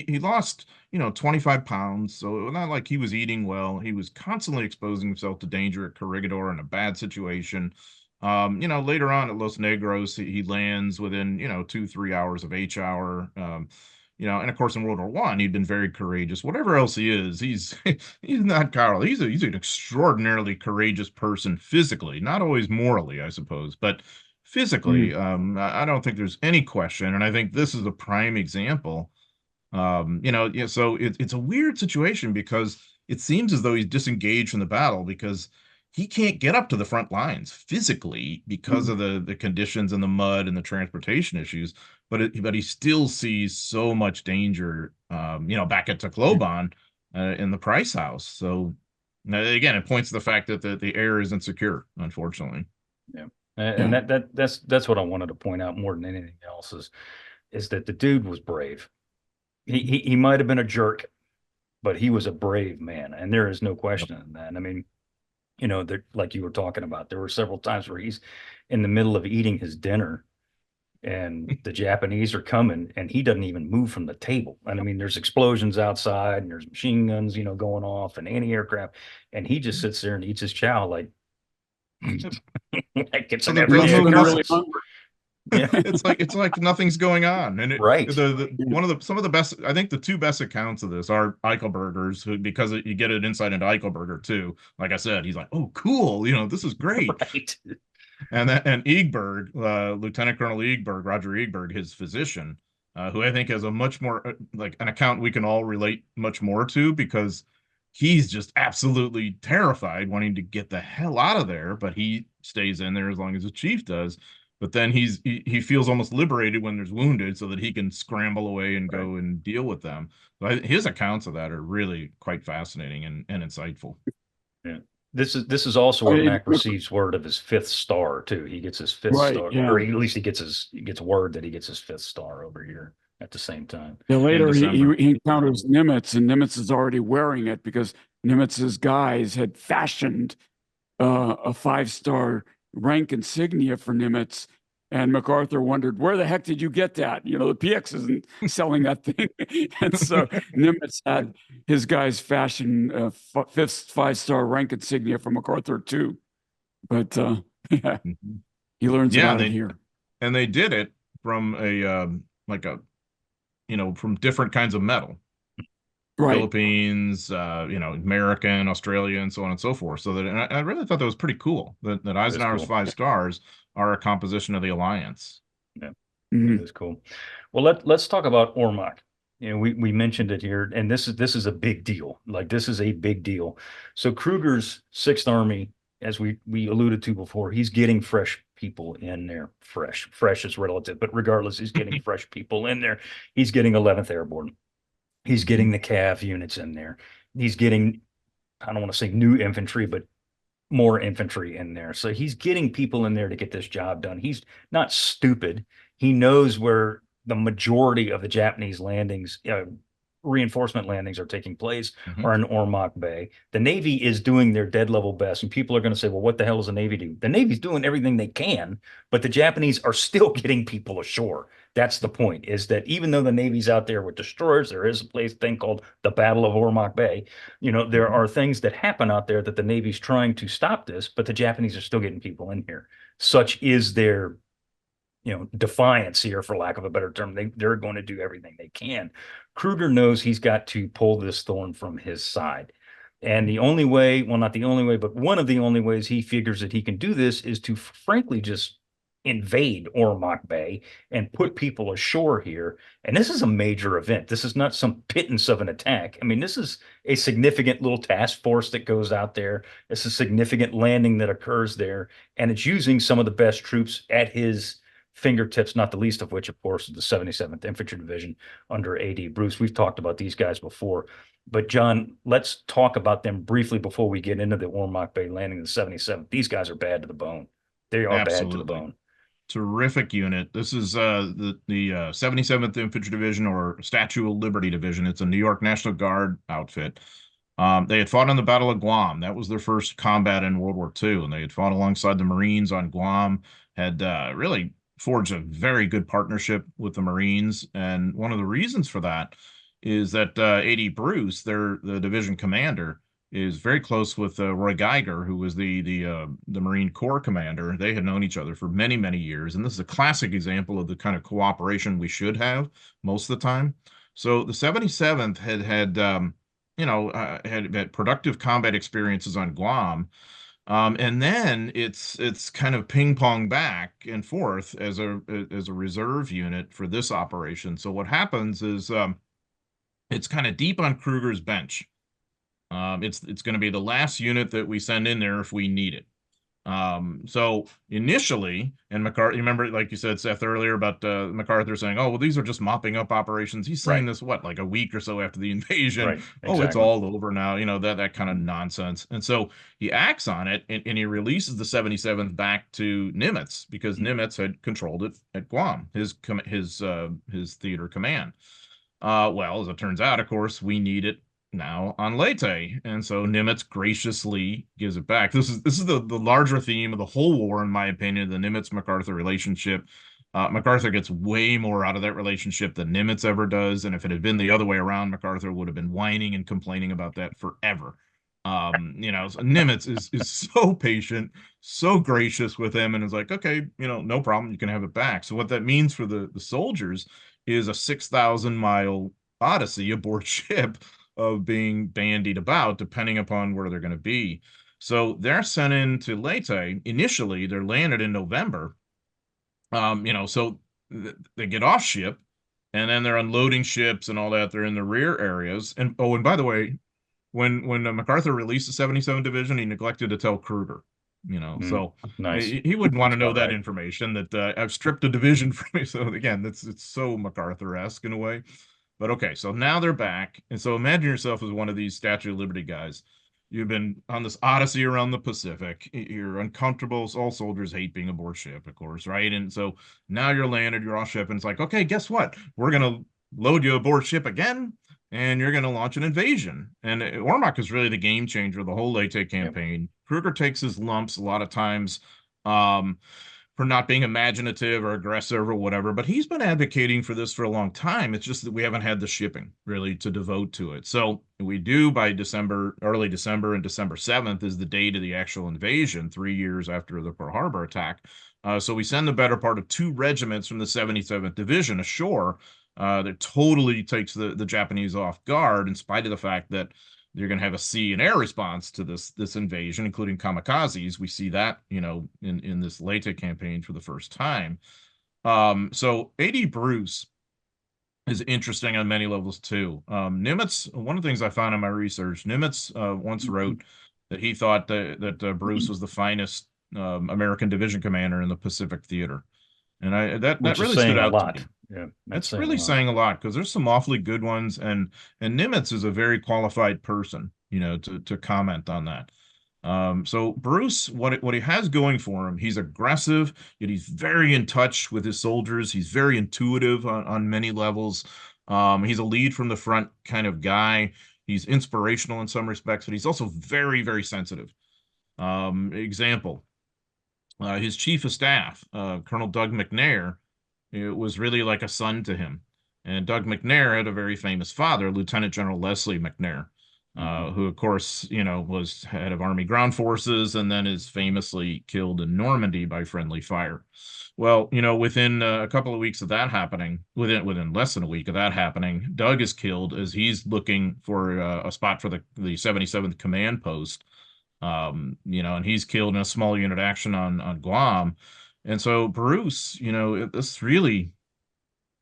he lost, 25 pounds. So it was not like he was eating well. He was constantly exposing himself to danger at Corregidor in a bad situation. Later on at Los Negros, he lands within, 2, 3 hours of H-hour. And of course in World War One, he'd been very courageous. Whatever else he is, he's he's not cowardly. He's an extraordinarily courageous person physically, not always morally, I suppose, but physically. I don't think there's any question, and I think this is a prime example. Yeah, so it's a weird situation because it seems as though he's disengaged from the battle because he can't get up to the front lines physically because of the conditions and the mud and the transportation issues. But he still sees so much danger, back at Tacloban, in the Price House. So again, it points to the fact that the air isn't secure, unfortunately. Yeah, and that's what I wanted to point out more than anything else is that the dude was brave. He might have been a jerk, but he was a brave man, and there is no question in that. I mean, like you were talking about, there were several times where he's in the middle of eating his dinner and the Japanese are coming and he doesn't even move from the table. And I mean, there's explosions outside and there's machine guns, going off and anti-aircraft. And he just sits there and eats his chow like it's an everyday occurrence. Yeah. It's like nothing's going on. And right. Some of the best, I think the two best accounts of this are Eichelberger's, who, because you get an insight into Eichelberger too. Like I said, he's like, oh, cool. This is great. Right. And Eegberg, Lieutenant Colonel Eegberg, Roger Eegberg, his physician, who I think has a much more like an account we can all relate much more to, because he's just absolutely terrified, wanting to get the hell out of there, but he stays in there as long as the chief does. But then he feels almost liberated when there's wounded, so that he can scramble away and go and deal with them. So his accounts of that are really quite fascinating and insightful. Yeah. This is also where Mac receives word of his 5th star too. He gets his 5th star, or at least he gets word that he gets his 5th star over here at the same time. Yeah, later he encounters Nimitz, and Nimitz is already wearing it because Nimitz's guys had fashioned a 5-star rank insignia for Nimitz. And MacArthur wondered, where the heck did you get that? The PX isn't selling that thing. And so Nimitz had his guys fashion 5th 5-star rank insignia for MacArthur too. But yeah, he learns about it here. And they did it from from different kinds of metal. Right. Philippines, American, Australia, and so on and so forth. So that, and I really thought that was pretty cool that Eisenhower's 5 stars are a composition of the alliance. Yeah, that is cool. Well, let's talk about Ormoc. We mentioned it here, and this is a big deal. Like, this is a big deal. So Krueger's 6th Army, as we alluded to before, he's getting fresh people in there. Fresh is relative, but regardless, he's getting fresh people in there. He's getting 11th Airborne. He's getting the CAV units in there. He's getting, I don't want to say new infantry, but more infantry in there. So he's getting people in there to get this job done. He's not stupid. He knows where the majority of the Japanese landings, reinforcement landings are taking place, are in Ormoc Bay. The Navy is doing their dead level best. And people are going to say, well, what the hell does the Navy do? The Navy's doing everything they can, but the Japanese are still getting people ashore. That's the point, is that even though the Navy's out there with destroyers, there is a thing called the Battle of Ormoc Bay. There are things that happen out there that the Navy's trying to stop this, but the Japanese are still getting people in here. Such is their, defiance here, for lack of a better term. They're going to do everything they can. Krueger knows he's got to pull this thorn from his side. And the only way, well, not the only way, but one of the only ways he figures that he can do this is to frankly just invade Ormoc Bay and put people ashore here. And this is a major event. This is not some pittance of an attack. I mean, this is a significant little task force that goes out there. It's a significant landing that occurs there. And it's using some of the best troops at his fingertips, not the least of which, of course, is the 77th Infantry Division under A.D. Bruce. We've talked about these guys before. But, John, let's talk about them briefly before we get into the Ormoc Bay landing, the 77th. These guys are bad to the bone. They are bad to the bone. Terrific unit. This is the 77th Infantry Division, or Statue of Liberty Division. It's a New York National Guard outfit. They had fought on the Battle of Guam. That was their first combat in World War II, and they had fought alongside the Marines on Guam, had really forged a very good partnership with the Marines. And one of the reasons for that is that AD Bruce, the division commander, is very close with Roy Geiger, who was the Marine Corps commander. They had known each other for many, many years, and this is a classic example of the kind of cooperation we should have most of the time. So the 77th had productive combat experiences on Guam. And then it's kind of ping pong back and forth as a reserve unit for this operation. So what happens is it's kind of deep on Krueger's bench. It's going to be the last unit that we send in there if we need it. So initially, and MacArthur, remember, like you said, Seth, earlier about MacArthur saying, "Oh, well, these are just mopping up operations." He's saying this, what, like a week or so after the invasion? Right, Oh, it's exactly. all over now, that kind of nonsense. And so he acts on it, and he releases the 77th back to Nimitz because Nimitz had controlled it at Guam, his theater command. Well, as it turns out, of course, we need it now on Leyte, and so Nimitz graciously gives it back. This is the larger theme of the whole war, in my opinion, the Nimitz-MacArthur relationship. MacArthur gets way more out of that relationship than Nimitz ever does, and if it had been the other way around, MacArthur would have been whining and complaining about that forever. So Nimitz is so patient, so gracious with him, and is like, okay, no problem, you can have it back. So what that means for the soldiers is a 6,000-mile odyssey aboard ship of being bandied about, depending upon where they're going to be. So they're sent into Leyte. Initially, they're landed in November. So they get off ship, and then they're unloading ships and all that. They're in the rear areas. And by the way, when MacArthur released the 77 Division, he neglected to tell Krueger. So Nice. he wouldn't want to know that right. information, that I've stripped a division from me. So again, it's so MacArthur-esque in a way. But okay, so now they're back. And so imagine yourself as one of these Statue of Liberty guys. You've been on this odyssey around the Pacific. You're uncomfortable. All soldiers hate being aboard ship, of course, right? And so now you're landed, you're off ship, and it's like, okay, guess what? We're going to load you aboard ship again, and you're going to launch an invasion. And Ormoc is really the game changer of the whole Leyte campaign. Yep. Krueger takes his lumps a lot of times for not being imaginative or aggressive or whatever, but he's been advocating for this for a long time. It's just that we haven't had the shipping really to devote to it. So we do by early December, and December 7th is the date of the actual invasion, 3 years after the Pearl Harbor attack. So we send the better part of 2 regiments from the 77th Division ashore that totally takes the Japanese off guard, in spite of the fact that you're going to have a sea and air response to this invasion, including kamikazes. We see that, in this Leyte campaign for the first time. So AD Bruce is interesting on many levels too. Nimitz, one of the things I found in my research, Nimitz once wrote that he thought that Bruce was the finest American division commander in the Pacific theater. And that really stood out to me. Yeah, that's really saying a lot, because there's some awfully good ones, and Nimitz is a very qualified person, to comment on that. So Bruce, what he has going for him, he's aggressive, yet he's very in touch with his soldiers. He's very intuitive on many levels. He's a lead from the front kind of guy. He's inspirational in some respects, but he's also very, very sensitive. Example, his chief of staff, Colonel Doug McNair, it was really like a son to him. And Doug McNair had a very famous father, Lieutenant General Leslie McNair, who, of course, was head of Army Ground Forces and then is famously killed in Normandy by friendly fire. Well, within a couple of weeks of that happening, within less than a week of that happening, Doug is killed as he's looking for a spot for the 77th Command Post. And he's killed in a small unit action on Guam. And so Bruce, this really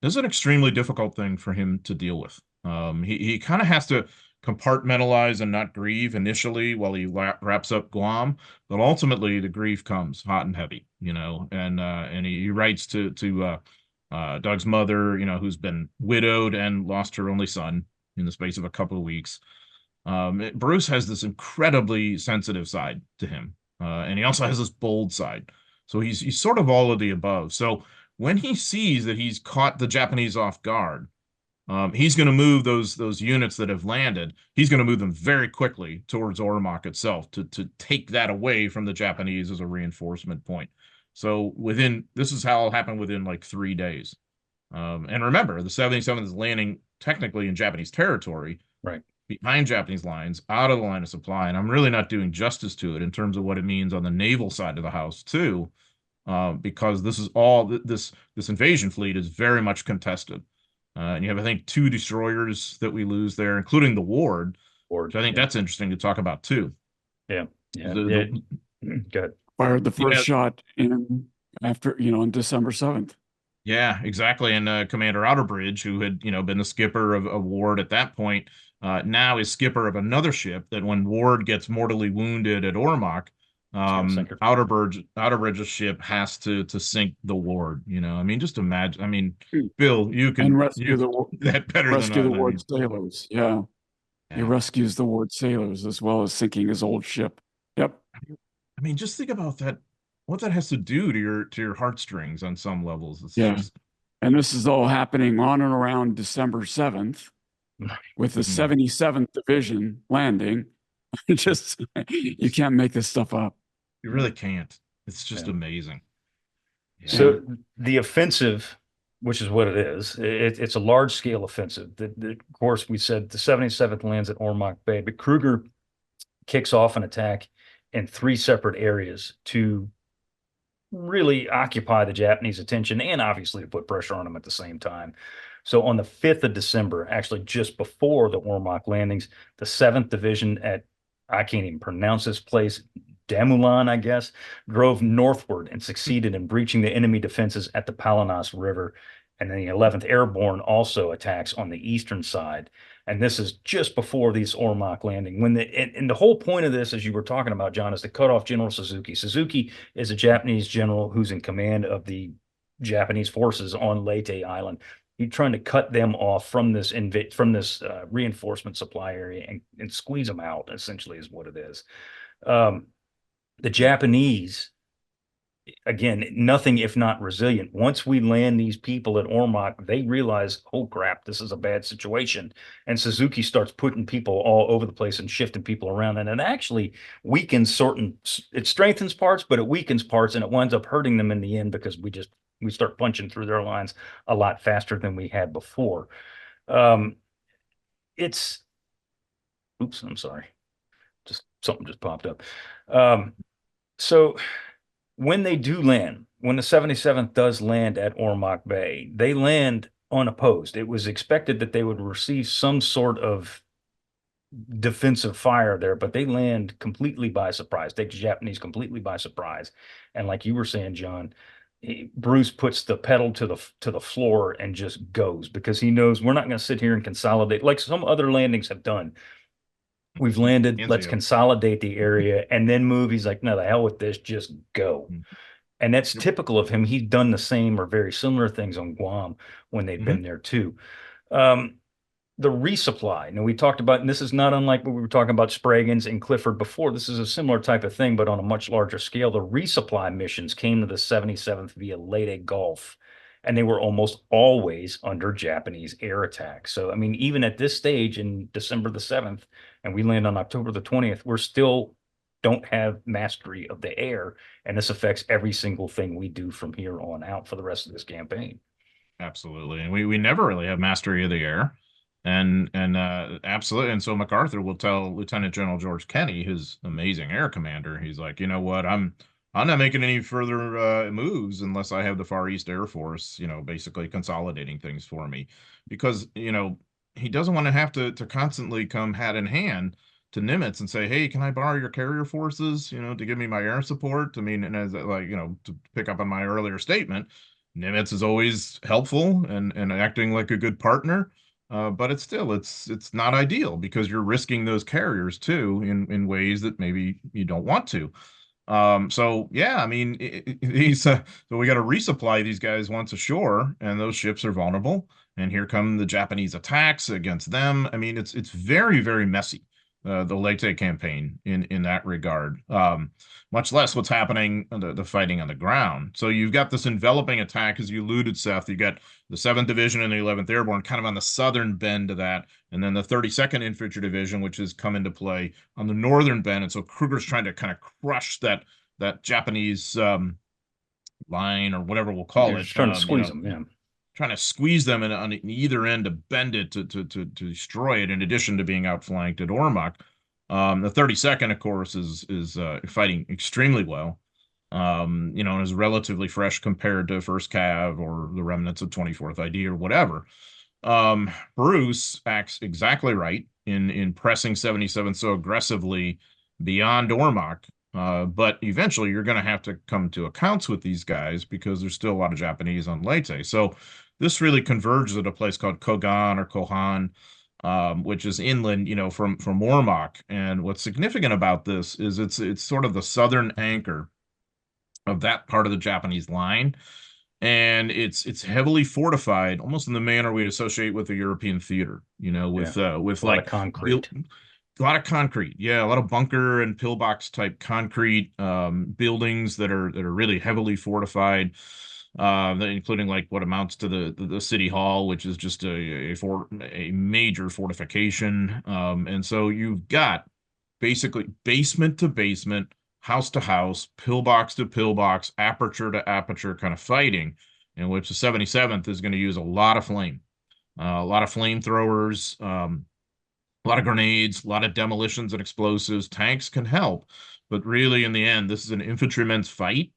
is an extremely difficult thing for him to deal with. He kind of has to compartmentalize and not grieve initially while he wraps up Guam, but ultimately the grief comes hot and heavy, and he writes to Doug's mother, who's been widowed and lost her only son in the space of a couple of weeks. Bruce has this incredibly sensitive side to him, and he also has this bold side. So he's sort of all of the above. So when he sees that he's caught the Japanese off guard, he's going to move those units that have landed. He's going to move them very quickly towards Ormoc itself to take that away from the Japanese as a reinforcement point. So this is how it'll happen within like 3 days. And remember, the 77th is landing technically in Japanese territory, Right. behind Japanese lines, out of the line of supply. And I'm really not doing justice to it in terms of what it means on the naval side of the house too, because this is all this invasion fleet is very much contested. And you have, I think, 2 destroyers that we lose there, including the Ward. So I think that's interesting to talk about too. Yeah. Good. Fired the first shot after, on December 7th. Yeah, exactly. And Commander Outerbridge, who had, been the skipper of Ward at that point, now is skipper of another ship that when Ward gets mortally wounded at Ormoc, Outerbridge's ship has to sink the Ward. I mean, just imagine. I mean, Bill, you can rescue the Ward sailors. Yeah. He rescues the Ward sailors as well as sinking his old ship. Yep. I mean, just think about that. What that has to do to your heartstrings on some levels. It's just... And this is all happening on and around December 7th with the 77th Division landing. You can't make this stuff up. You really can't. It's just amazing. Yeah. So the offensive, which is what it is, it's a large-scale offensive. Of course, we said the 77th lands at Ormoc Bay, but Krueger kicks off an attack in 3 separate areas to really occupy the Japanese attention and obviously to put pressure on them at the same time. So on the 5th of December, actually just before the Ormoc landings, the 7th Division at, I can't even pronounce this place, Damulan, I guess, drove northward and succeeded in breaching the enemy defenses at the Palanas River. And then the 11th Airborne also attacks on the eastern side. And this is just before this Ormoc landing. And the whole point of this, as you were talking about, John, is to cut off General Suzuki. Suzuki is a Japanese general who's in command of the Japanese forces on Leyte Island. He's trying to cut them off from this reinforcement supply area and squeeze them out, essentially, is what it is. The Japanese, again, nothing if not resilient. Once we land these people at Ormoc, they realize, oh crap, this is a bad situation. And Suzuki starts putting people all over the place and shifting people around. And it actually weakens it strengthens parts, but it weakens parts, and it winds up hurting them in the end because we start punching through their lines a lot faster than we had before. Oops, I'm sorry. Something just popped up. So when they do land, when the 77th does land at Ormoc Bay, they land unopposed. It was expected that they would receive some sort of defensive fire there, but they land completely by surprise. Take the Japanese completely by surprise. And like you were saying, John, Bruce puts the pedal to the floor and just goes, because he knows we're not going to sit here and consolidate like some other landings have done. We've landed, let's consolidate the area and then move. He's like, no, the hell with this, just go. And that's typical of him. He's done the same or very similar things on Guam when they've been there too. The resupply. Now, we talked about, and this is not unlike what we were talking about Spraggins and Clifford before. This is a similar type of thing, but on a much larger scale. The resupply missions came to the 77th via Leyte Gulf, and they were almost always under Japanese air attack. So, I mean, even at this stage in December the 7th, and we land on October the 20th, we're still don't have mastery of the air, and this affects every single thing we do from here on out for the rest of this campaign. Absolutely. And we never really have mastery of the air. And absolutely. And so MacArthur will tell Lieutenant General George Kenney, his amazing air commander, he's like, you know what, I'm not making any further moves unless I have the Far East Air Force, basically consolidating things for me, because, he doesn't want to have to constantly come hat in hand to Nimitz and say, hey, can I borrow your carrier forces, to give me my air support? I mean, and as to pick up on my earlier statement, Nimitz is always helpful and acting like a good partner. But it's not ideal because you're risking those carriers too in ways that maybe you don't want to. So yeah, I mean, so we got to resupply these guys once ashore, and those ships are vulnerable. And here come the Japanese attacks against them. I mean, it's very, very messy, the Leyte campaign in that regard. Much less what's happening, the fighting on the ground. So you've got this enveloping attack, as you alluded, Seth. You got the 7th Division and the 11th Airborne kind of on the southern bend of that, and then the 32nd Infantry Division, which has come into play on the northern bend. And so Krueger's trying to kind of crush that Japanese line, or whatever we'll call it. Trying to squeeze them, yeah. trying to squeeze them on either end to bend it to destroy it. In addition to being outflanked at Ormoc, the 32nd, of course, is fighting extremely well. And is relatively fresh compared to 1st Cav or the remnants of 24th ID or whatever. Bruce acts exactly right in pressing 77 so aggressively beyond Ormoc. But eventually you're going to have to come to accounts with these guys because there's still a lot of Japanese on Leyte. So this really converges at a place called Kogan or Kohan, which is inland, from Ormoc. And what's significant about this is it's sort of the southern anchor of that part of the Japanese line. And it's heavily fortified, almost in the manner we'd associate with the European theater, with a like concrete. A lot of concrete, yeah, a lot of bunker and pillbox type concrete buildings that are really heavily fortified, including like what amounts to the city hall, which is just a major fortification. And so you've got basically basement to basement, house to house, pillbox to pillbox, aperture to aperture kind of fighting, in which the 77th is going to use a lot of flame, a lot of flamethrowers, a lot of grenades, a lot of demolitions and explosives. Tanks can help, but really in the end, this is an infantryman's fight.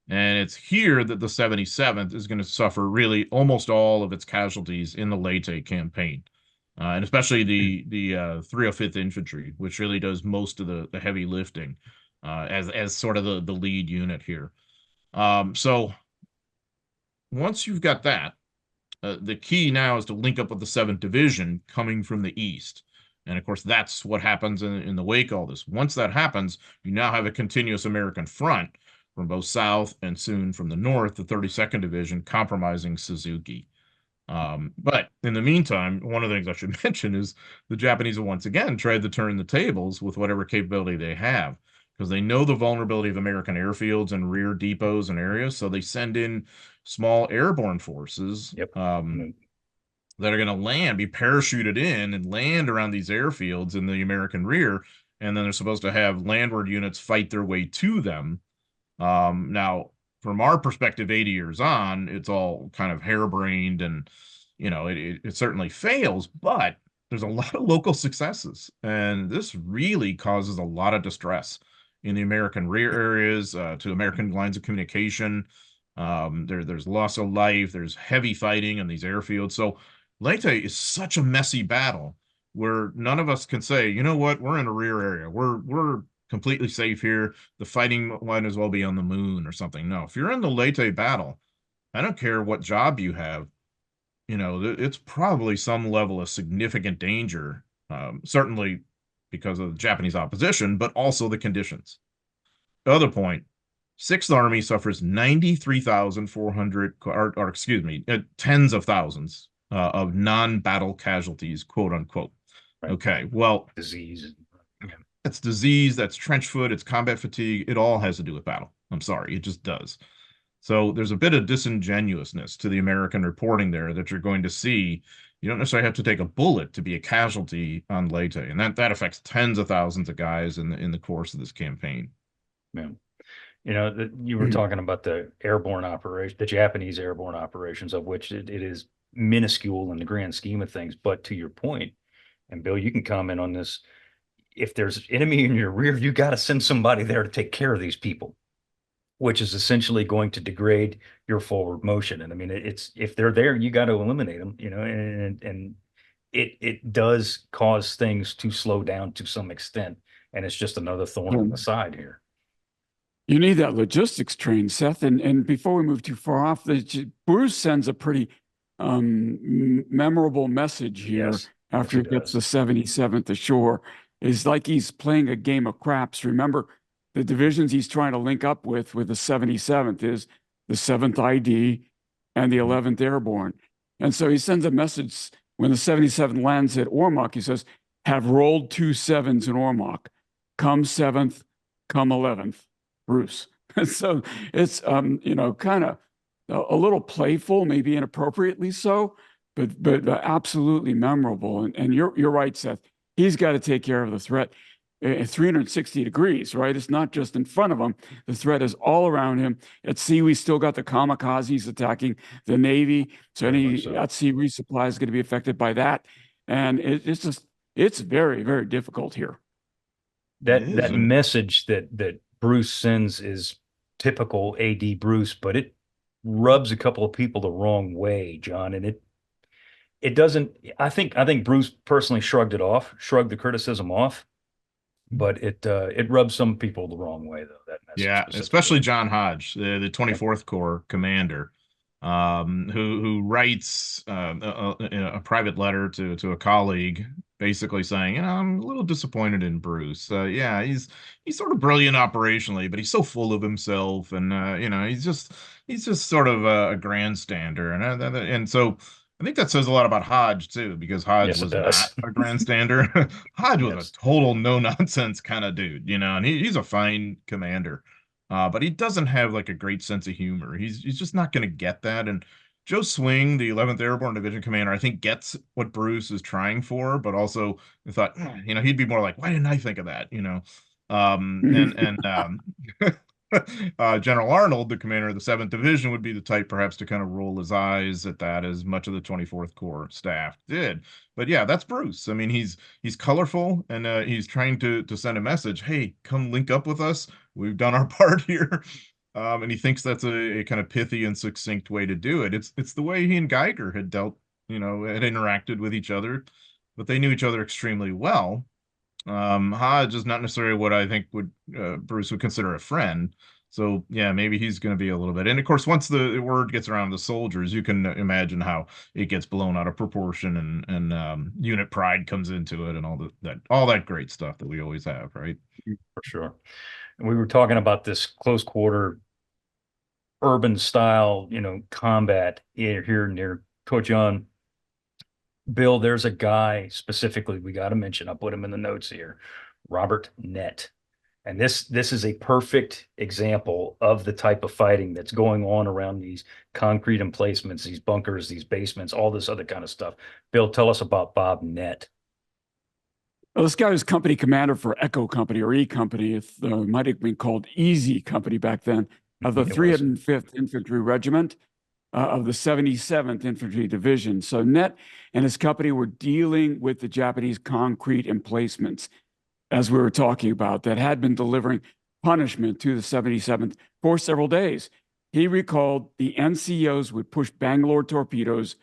And it's here that the 77th is going to suffer really almost all of its casualties in the Leyte campaign. And especially the 305th Infantry, which really does most of the heavy lifting as sort of the lead unit here. So once you've got that, the key now is to link up with the 7th Division coming from the east. And of course, that's what happens in the wake of all this. Once that happens, you now have a continuous American front from both south and soon from the north, the 32nd Division compromising Suzuki. But in the meantime, one of the things I should mention is the Japanese have once again tried to turn the tables with whatever capability they have, because they know the vulnerability of American airfields and rear depots and areas. So they send in small airborne forces. Yep. That are going to be parachuted in and land around these airfields in the American rear. And then they're supposed to have landward units fight their way to them. Now, from our perspective, 80 years on, it's all kind of harebrained and, it certainly fails, but there's a lot of local successes. And this really causes a lot of distress in the American rear areas, to American lines of communication. There's loss of life. There's heavy fighting in these airfields. So Leyte is such a messy battle where none of us can say, you know what, we're in a rear area. We're completely safe here. The fighting might as well be on the moon or something. No, if you're in the Leyte battle, I don't care what job you have, it's probably some level of significant danger, certainly because of the Japanese opposition, but also the conditions. The other point, 6th Army suffers 93,400, or excuse me, tens of thousands of non-battle casualties, quote unquote. Right. Okay, well, disease. That's disease, that's trench foot, it's combat fatigue. It all has to do with battle. I'm sorry, it just does. So there's a bit of disingenuousness to the American reporting there that you're going to see. You don't necessarily have to take a bullet to be a casualty on Leyte, and that affects tens of thousands of guys in the course of this campaign. Yeah. You were talking about the airborne operation, the Japanese airborne operations, of which it is minuscule in the grand scheme of things. But to your point, and Bill, you can comment on this, if there's enemy in your rear, you got to send somebody there to take care of these people, which is essentially going to degrade your forward motion. And I mean, if they're there, you got to eliminate them, and it does cause things to slow down to some extent. And it's just another thorn on the side here. You need that logistics train, Seth. And before we move too far off, Bruce sends a pretty memorable message here. Yes, after he gets the 77th ashore. Is like he's playing a game of craps. Remember, the divisions he's trying to link up with the 77th is the 7th ID and the 11th Airborne. And so he sends a message when the 77th lands at Ormoc. He says, have rolled 2 7s in Ormoc. Come 7th, come 11th, Bruce. So it's, kind of a little playful, maybe inappropriately so, but absolutely memorable. And you're right, Seth. He's got to take care of the threat. 360 degrees, right? It's not just in front of him. The threat is all around him. At sea, we still got the kamikazes attacking the Navy. So any at-sea resupply is going to be affected by that. And it's very, very difficult here. That message that Bruce sends is typical AD Bruce, but it rubs a couple of people the wrong way, John. And it doesn't, I think Bruce personally shrugged the criticism off, but it rubs some people the wrong way, though. That message, yeah, especially John Hodge, the 24th Corps commander, who writes a private letter to a colleague, basically saying, I'm a little disappointed in Bruce. Yeah, he's sort of brilliant operationally, but he's so full of himself, and he's just sort of a grandstander, and so. I think that says a lot about Hodge too, because Hodge was not a grandstander. Hodge was a total no-nonsense kind of dude, and he's a fine commander. But he doesn't have like a great sense of humor. He's just not going to get that. And Joe Swing, the 11th Airborne Division commander, I think gets what Bruce is trying for, but also thought, he'd be more like, why didn't I think of that? General Arnold, the commander of the 7th Division, would be the type perhaps to kind of roll his eyes at that, as much of the 24th Corps staff did. But yeah, that's Bruce. I mean, he's colorful, and he's trying to send a message. Hey, come link up with us. We've done our part here. And he thinks that's a kind of pithy and succinct way to do it. It's the way he and Geiger had dealt, had interacted with each other, but they knew each other extremely well. Hodge is not necessarily what I think Bruce would consider a friend. So yeah, maybe he's going to be a little bit. And of course, once the word gets around the soldiers, you can imagine how it gets blown out of proportion, and unit pride comes into it, and all that great stuff that we always have, right? For sure. And we were talking about this close quarter, urban style, combat here near Coach. Bill, there's a guy specifically we got to mention. I'll put him in the notes here, Robert Nett. And this is a perfect example of the type of fighting that's going on around these concrete emplacements, these bunkers, these basements, all this other kind of stuff. Bill, tell us about Bob Nett. Well, this guy was company commander for Echo Company, or E Company. It might have been called Easy Company back then, of the 305th Infantry Regiment, of the 77th Infantry Division. So Nett and his company were dealing with the Japanese concrete emplacements, as we were talking about, that had been delivering punishment to the 77th for several days. He recalled the NCOs would push Bangalore torpedoes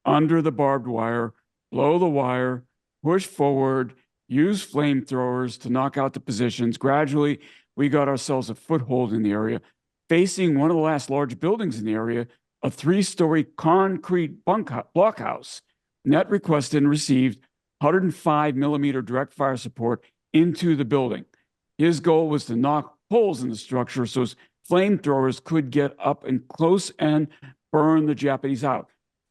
under the barbed wire, blow the wire, push forward, use flamethrowers to knock out the positions. Gradually, we got ourselves a foothold in the area, facing one of the last large buildings in the area, a 3-story concrete blockhouse. Nett requested and received 105 millimeter direct fire support into the building. His goal was to knock holes in the structure so his flamethrowers could get up and close and burn the Japanese out.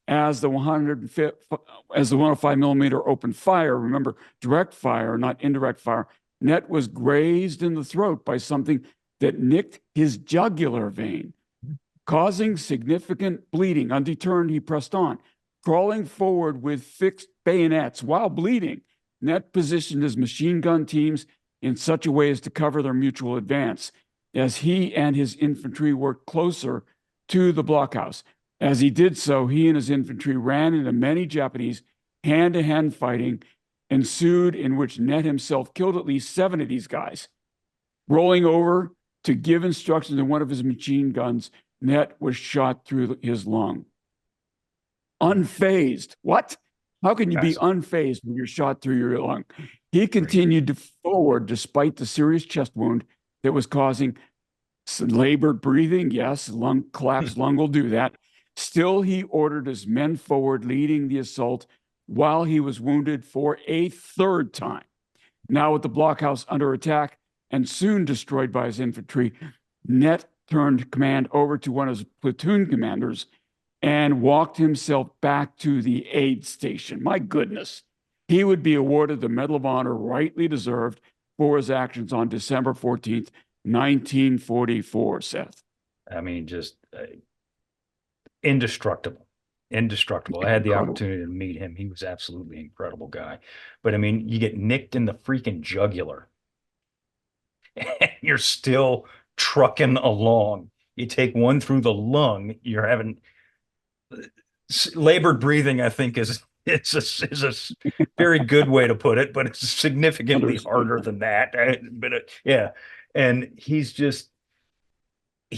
As the 105 millimeter open fire, remember, direct fire, not indirect fire, Nett was grazed in the throat by something that nicked his jugular vein, causing significant bleeding. Undeterred, he pressed on, crawling forward with fixed bayonets while bleeding. Nett positioned his machine gun teams in such a way as to cover their mutual advance, as he and his infantry worked closer to the blockhouse. As he did so, he and his infantry ran into many Japanese hand-to-hand fighting ensued, in which Nett himself killed at least 7 of these guys. Rolling over to give instructions to one of his machine guns, Nett was shot through his lung. Unfazed. What? How can you be unfazed when you're shot through your lung? He continued to forward despite the serious chest wound that was causing some labored breathing. Yes, lung collapse, lung will do that. Still, he ordered his men forward, leading the assault while he was wounded for a 3rd time. Now with the blockhouse under attack and soon destroyed by his infantry, Nett turned command over to one of his platoon commanders and walked himself back to the aid station. My goodness. He would be awarded the Medal of Honor, rightly deserved, for his actions on December 14th, 1944, Seth. I mean, just indestructible. Indestructible. I had the opportunity to meet him. He was absolutely incredible guy. But I mean, you get nicked in the freaking jugular. and you're still trucking along. You take one through the lung, you're having labored breathing, I think is a very good way to put it, but it's significantly harder than that. Yeah. And he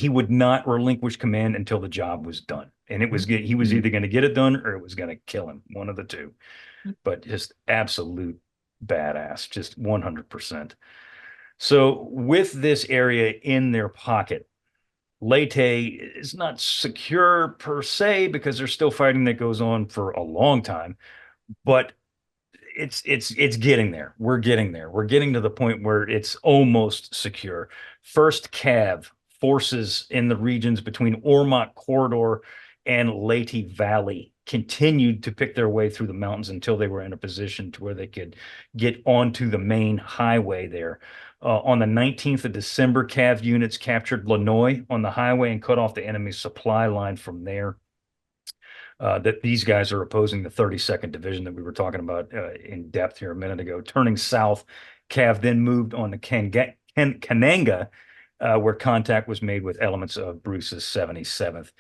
would not relinquish command until the job was done. And he was either going to get it done or it was going to kill him, one of the two. But just absolute badass, just 100%. So with this area in their pocket, Leyte is not secure per se because there's still fighting that goes on for a long time, but it's getting there. We're getting there. We're getting to the point where it's almost secure. First Cav forces in the regions between Ormoc Corridor and Leyte Valley continued to pick their way through the mountains until they were in a position to where they could get onto the main highway there. On the 19th of December, Cav units captured Lanoy on the highway and cut off the enemy's supply line from there. That these guys are opposing the 32nd Division that we were talking about in depth here a minute ago. Turning south, Cav then moved on to Kananga, where contact was made with elements of Bruce's 77th.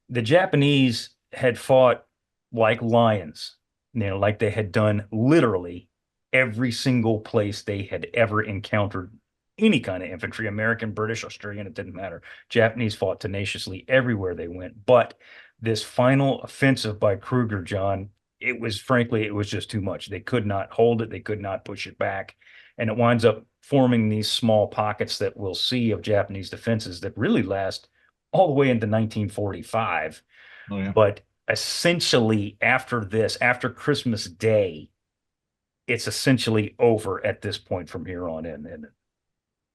The Japanese had fought like lions, like they had done literally every single place they had ever encountered any kind of infantry, American, British, Australian, it didn't matter. Japanese fought tenaciously everywhere they went. But this final offensive by Krueger, John, it was just too much. They could not hold it. They could not push it back. And it winds up forming these small pockets that we'll see of Japanese defenses that really last all the way into 1945. Oh, yeah. But essentially after Christmas Day, it's essentially over at this point from here on in. And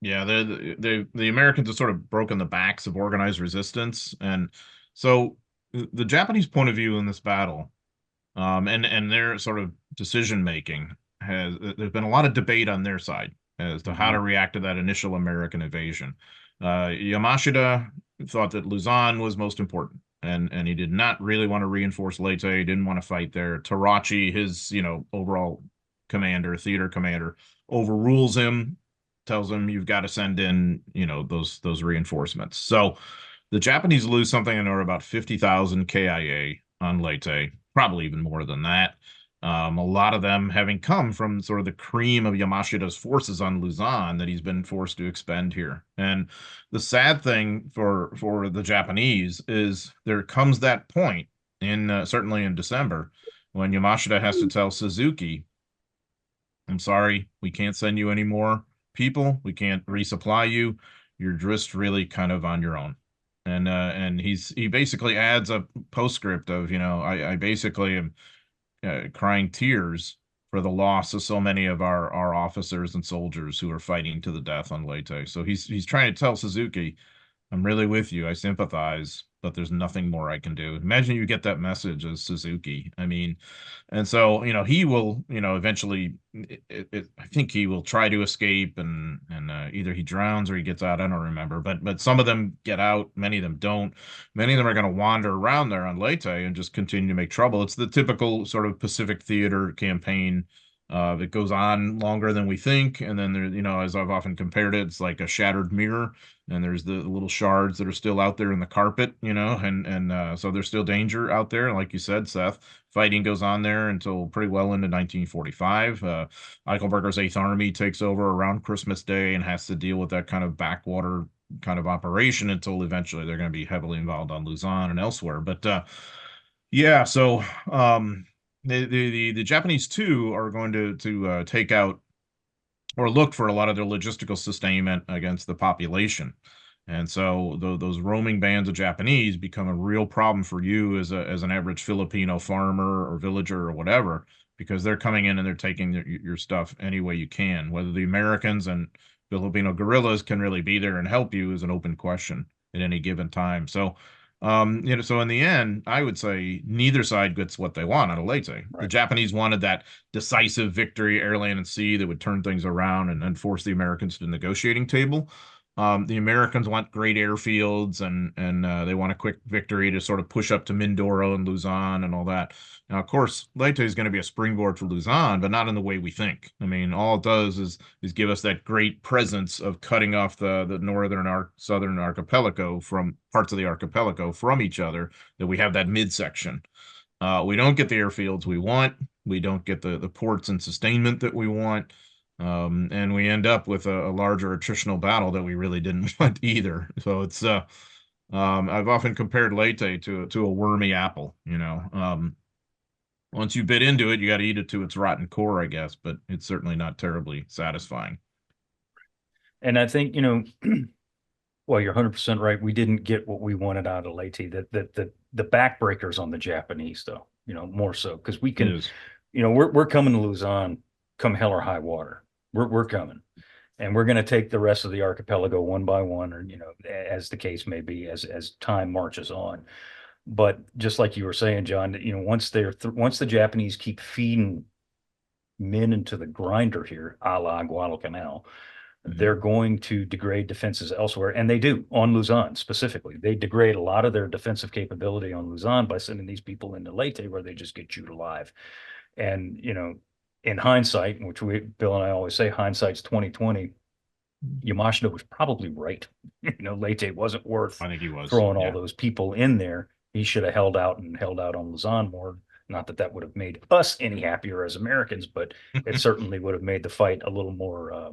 yeah, the Americans have sort of broken the backs of organized resistance. And so the Japanese point of view in this battle, and their sort of decision making there's been a lot of debate on their side as to how to react to that initial American invasion. Yamashita thought that Luzon was most important, and he did not really want to reinforce Leyte. He didn't want to fight there. Tarachi, his overall theater commander, overrules him, tells him you've got to send in those reinforcements. So the Japanese lose something in order about 50,000 KIA on Leyte, probably even more than that. A lot of them having come from sort of the cream of Yamashita's forces on Luzon that he's been forced to expend here. And the sad thing for the Japanese is there comes that point certainly in December when Yamashita has to tell Suzuki, I'm sorry, we can't send you any more people. We can't resupply you. You're just really kind of on your own. And he basically adds a postscript of, I basically am crying tears for the loss of so many of our officers and soldiers who are fighting to the death on Leyte. So he's trying to tell Suzuki, I'm really with you. I sympathize, but there's nothing more I can do. Imagine you get that message as Suzuki. I mean, and so, he will, eventually, I think he will try to escape and either he drowns or he gets out. I don't remember, but some of them get out. Many of them don't. Many of them are going to wander around there on Leyte and just continue to make trouble. It's the typical sort of Pacific theater campaign. That goes on longer than we think. And then there, as I've often compared it, it's like a shattered mirror, and there's the little shards that are still out there in the carpet, and so there's still danger out there. And like you said, Seth, fighting goes on there until pretty well into 1945. Eichelberger's 8th Army takes over around Christmas Day and has to deal with that kind of backwater kind of operation until eventually they're going to be heavily involved on Luzon and elsewhere. But yeah, so the Japanese too are going to take out or look for a lot of their logistical sustainment against the population. And so those roaming bands of Japanese become a real problem for you as an average Filipino farmer or villager or whatever, because they're coming in and they're taking your stuff any way you can. Whether the Americans and Filipino guerrillas can really be there and help you is an open question at any given time. So so in the end, I would say neither side gets what they want out of Leyte. Right. The Japanese wanted that decisive victory, air, land, and sea that would turn things around and force the Americans to the negotiating table. The Americans want great airfields and they want a quick victory to sort of push up to Mindoro and Luzon and all that. Now, of course, Leyte is going to be a springboard for Luzon, but not in the way we think. I mean, all it does is give us that great presence of cutting off the northern southern archipelago from parts of the archipelago from each other, that we have that midsection. We don't get the airfields we want. We don't get the ports and sustainment that we want. And we end up with a larger attritional battle that we really didn't want either. So it's I've often compared Leyte to a wormy apple, you know. Once you bit into it, you got to eat it to its rotten core, I guess, but it's certainly not terribly satisfying. And I think, you know, well, you're 100% right. We didn't get what we wanted out of Leyte. The backbreakers on the Japanese, though, you know, more so because we can, you know, we're coming to Luzon come hell or high water. We're coming, and we're going to take the rest of the archipelago one by one, or, you know, as the case may be, as time marches on. But just like you were saying, John, you know, once the Japanese keep feeding men into the grinder here, a la Guadalcanal, they're going to degrade defenses elsewhere, and they do on Luzon specifically. They degrade a lot of their defensive capability on Luzon by sending these people into Leyte, where they just get chewed alive. And, you know, in hindsight, which Bill and I always say, hindsight's 2020. Yamashita was probably right. You know, Leyte wasn't worth I think he was throwing all those people in there. He should have held out on Luzon more. Not that that would have made us any happier as Americans, but it certainly would have made the fight a little more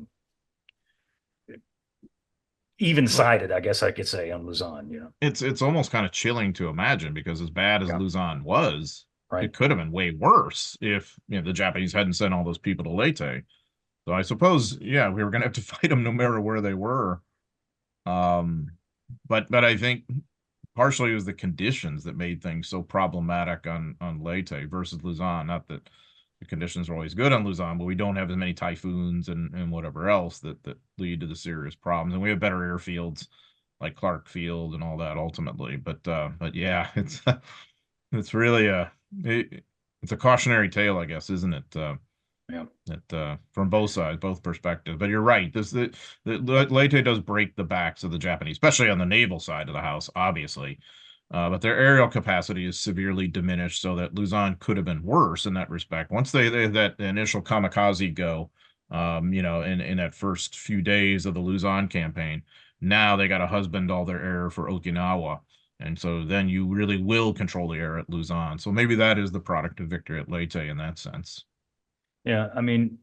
even-sided, I guess I could say, on Luzon. You know, it's almost kind of chilling to imagine, because as bad as Luzon was, right, it could have been way worse if, you know, the Japanese hadn't sent all those people to Leyte. So I suppose, yeah, we were going to have to fight them no matter where they were. But I think partially it was the conditions that made things so problematic on Leyte versus Luzon. Not that the conditions are always good on Luzon, but we don't have as many typhoons and whatever else that lead to the serious problems. And we have better airfields like Clark Field and all that ultimately. But yeah, it's really it's a cautionary tale, I guess, isn't it? yeah. That from both sides, both perspectives. But you're right. The Leyte does break the backs of the Japanese, especially on the naval side of the house, obviously. But their aerial capacity is severely diminished, so that Luzon could have been worse in that respect. Once they that initial kamikaze go, you know, in that first few days of the Luzon campaign, now they got to husband all their air for Okinawa. And so then you really will control the air at Luzon. So maybe that is the product of victory at Leyte in that sense. Yeah, I mean,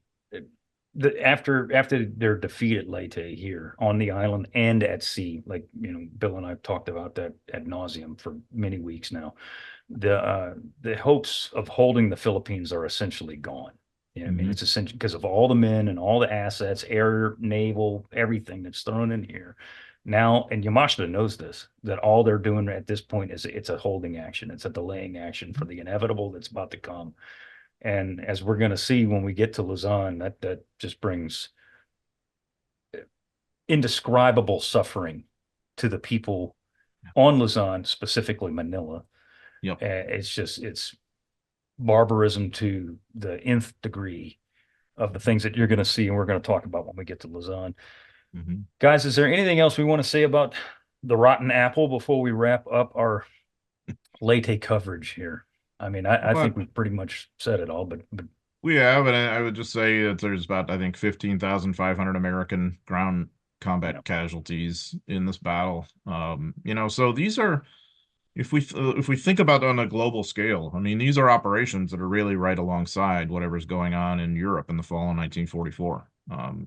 after their defeat at Leyte here on the island and at sea, like, you know, Bill and I have talked about that ad nauseum for many weeks now. The hopes of holding the Philippines are essentially gone. You know, I mean, it's essentially because of all the men and all the assets, air, naval, everything that's thrown in here. Now, and Yamashita knows this, that all they're doing at this point is it's a holding action. It's a delaying action for the inevitable that's about to come. And as we're going to see when we get to Luzon, that just brings indescribable suffering to the people on Luzon, specifically Manila. Yep. It's barbarism to the nth degree of the things that you're going to see, and we're going to talk about when we get to Luzon. Guys, is there anything else we want to say about the rotten apple before we wrap up our Leyte coverage here? I mean, I think we've pretty much said it all, but we have, and I would just say that there's about, I think, 15,500 American ground combat casualties in this battle. You know, so these are, if we think about it on a global scale, I mean, these are operations that are really right alongside whatever's going on in Europe in the fall of 1944.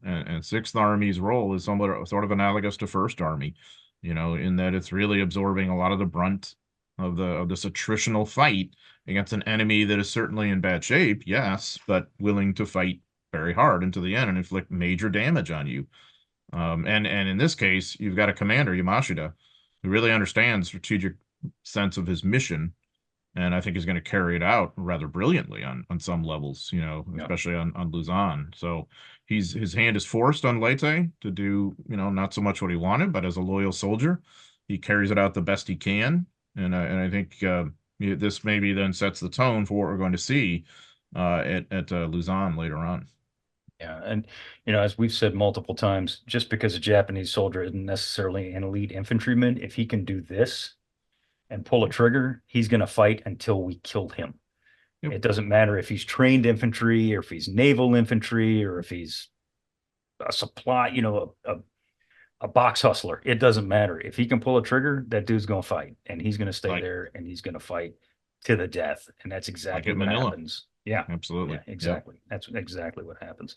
And Sixth Army's role is sort of analogous to First Army, you know, in that it's really absorbing a lot of the brunt of this attritional fight against an enemy that is certainly in bad shape, yes, but willing to fight very hard into the end and inflict major damage on you. And in this case, you've got a commander, Yamashita, who really understands strategic sense of his mission, and I think he's going to carry it out rather brilliantly on some levels, you know, especially on Luzon. So his hand is forced on Leyte to do, you know, not so much what he wanted, but as a loyal soldier, he carries it out the best he can. And I think this maybe then sets the tone for what we're going to see at Luzon later on. Yeah. And, you know, as we've said multiple times, just because a Japanese soldier isn't necessarily an elite infantryman, if he can do this and pull a trigger, he's going to fight until we kill him. Yep. It doesn't matter if he's trained infantry or if he's naval infantry or if he's a supply, you know, a box hustler. It doesn't matter. If he can pull a trigger, that dude's going to fight and he's going to stay there and he's going to fight to the death. And that's exactly what happens. Yeah, absolutely. Yeah, exactly. Yep. That's exactly what happens.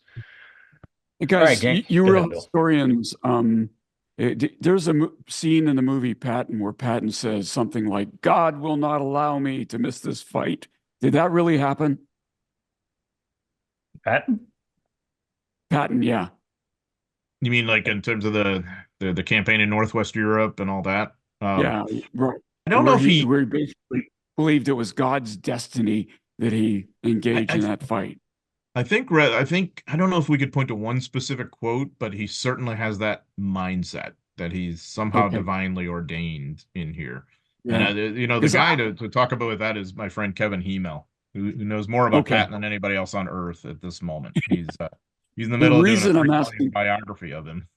Hey guys, you real historians, there's a scene in the movie Patton where Patton says something like, "God will not allow me to miss this fight." Did that really happen? Patton? Patton, yeah. You mean like in terms of the campaign in Northwest Europe and all that? Yeah, right. I don't know if where he basically believed it was God's destiny that he engaged in that fight. I think I don't know if we could point to one specific quote, but he certainly has that mindset that he's somehow divinely ordained in here. Yeah. And you know, the guy to talk about with that is my friend Kevin Hemel, who knows more about Patton than anybody else on earth at this moment. He's in the middle of doing a biography of him.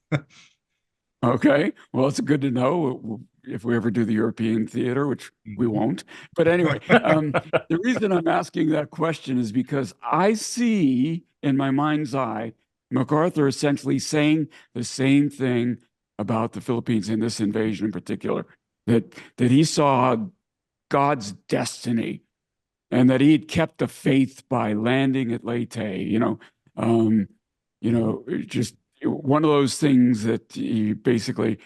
Okay, well, it's good to know if we ever do the European theater, which we won't. But anyway, the reason I'm asking that question is because I see in my mind's eye MacArthur essentially saying the same thing about the Philippines in this invasion in particular, that he saw God's destiny and that he had kept the faith by landing at Leyte. Just one of those things that he basically,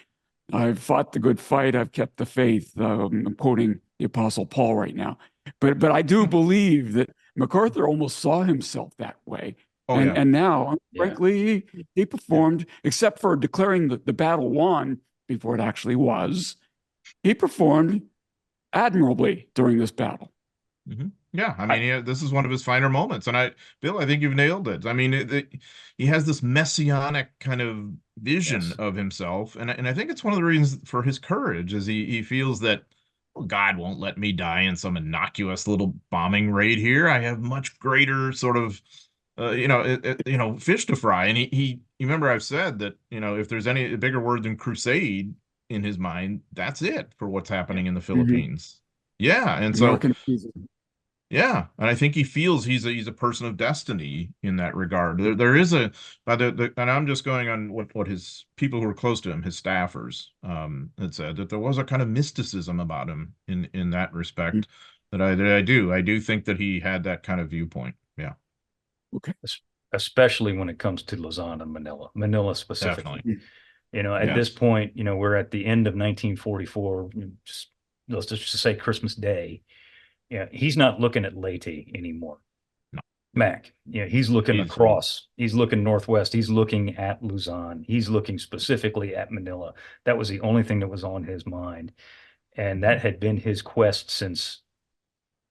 I've fought the good fight, I've kept the faith. I'm quoting the Apostle Paul right now. But I do believe that MacArthur almost saw himself that way. And now, frankly, he performed, except for declaring the battle won before it actually was, he performed admirably during this battle. Mm-hmm. Yeah, I mean, this is one of his finer moments. And Bill, I think you've nailed it. I mean, he has this messianic kind of vision of himself. And I think it's one of the reasons for his courage is he feels that, well, God won't let me die in some innocuous little bombing raid here. I have much greater sort of, fish to fry. And you remember I've said that, if there's any bigger word than crusade in his mind, that's it for what's happening in the Philippines. Mm-hmm. Yeah. And so, yeah, and I think he feels he's a person of destiny in that regard. There is and I'm just going on what his people who are close to him, his staffers, had said that there was a kind of mysticism about him in that respect. That I do think that he had that kind of viewpoint. Yeah. Okay. Especially when it comes to Luzon and Manila specifically. Definitely. At this point, we're at the end of 1944. Let's just say Christmas Day. Yeah, he's not looking at Leyte anymore. No. Mac, he's looking across. He's looking northwest. He's looking at Luzon. He's looking specifically at Manila. That was the only thing that was on his mind. And that had been his quest since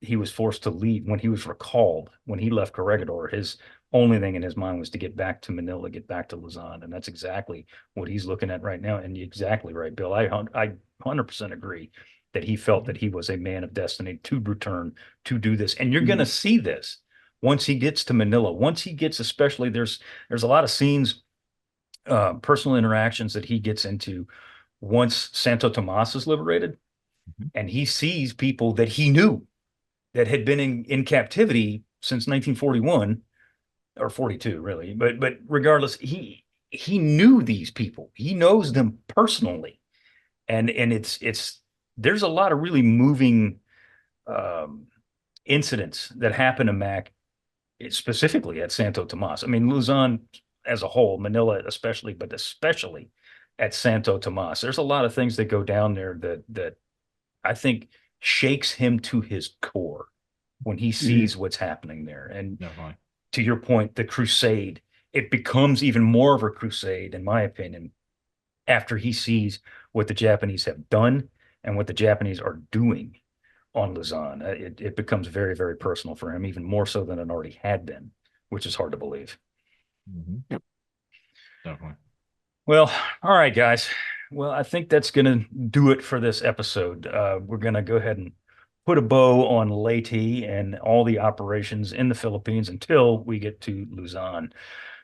he was forced to leave. When he was recalled, when he left Corregidor, his only thing in his mind was to get back to Manila, get back to Luzon. And that's exactly what he's looking at right now. And you're exactly right, Bill. I 100% agree that he felt that he was a man of destiny to return to do this. And you're going to see this once he gets to Manila. Once he gets, especially there's a lot of scenes, personal interactions that he gets into once Santo Tomas is liberated, and he sees people that he knew that had been in captivity since 1941 or 42, really. But regardless, he knew these people. He knows them personally, and it's there's a lot of really moving incidents that happen to Mac, specifically at Santo Tomas. I mean, Luzon as a whole, Manila especially, but especially at Santo Tomas. There's a lot of things that go down there that I think shakes him to his core when he sees what's happening there. And to your point, the crusade, it becomes even more of a crusade, in my opinion, after he sees what the Japanese have done and what the Japanese are doing on Luzon. It becomes very, very personal for him, even more so than it already had been, which is hard to believe. Yep. Definitely. Well, all right, guys. Well, I think that's going to do it for this episode. We're going to go ahead and put a bow on Leyte and all the operations in the Philippines until we get to Luzon.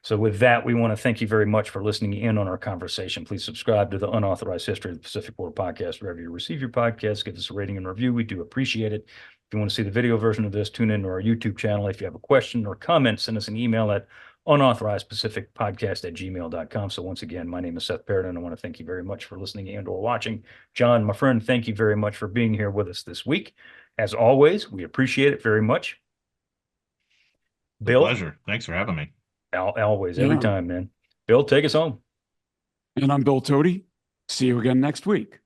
So with that, we want to thank you very much for listening in on our conversation. Please subscribe to the Unauthorized History of the Pacific War podcast, wherever you receive your podcasts. Give us a rating and review. We do appreciate it. If you want to see the video version of this, tune into our YouTube channel. If you have a question or comment, send us an email at unauthorizedpacificpodcast@gmail.com. So once again, my name is Seth Perrin, and I want to thank you very much for listening and or watching. John, my friend, thank you very much for being here with us this week. As always, we appreciate it very much. Bill, Pleasure. Thanks for having me. Always, every time, man. Bill, take us home. And I'm Bill Tody. See you again next week.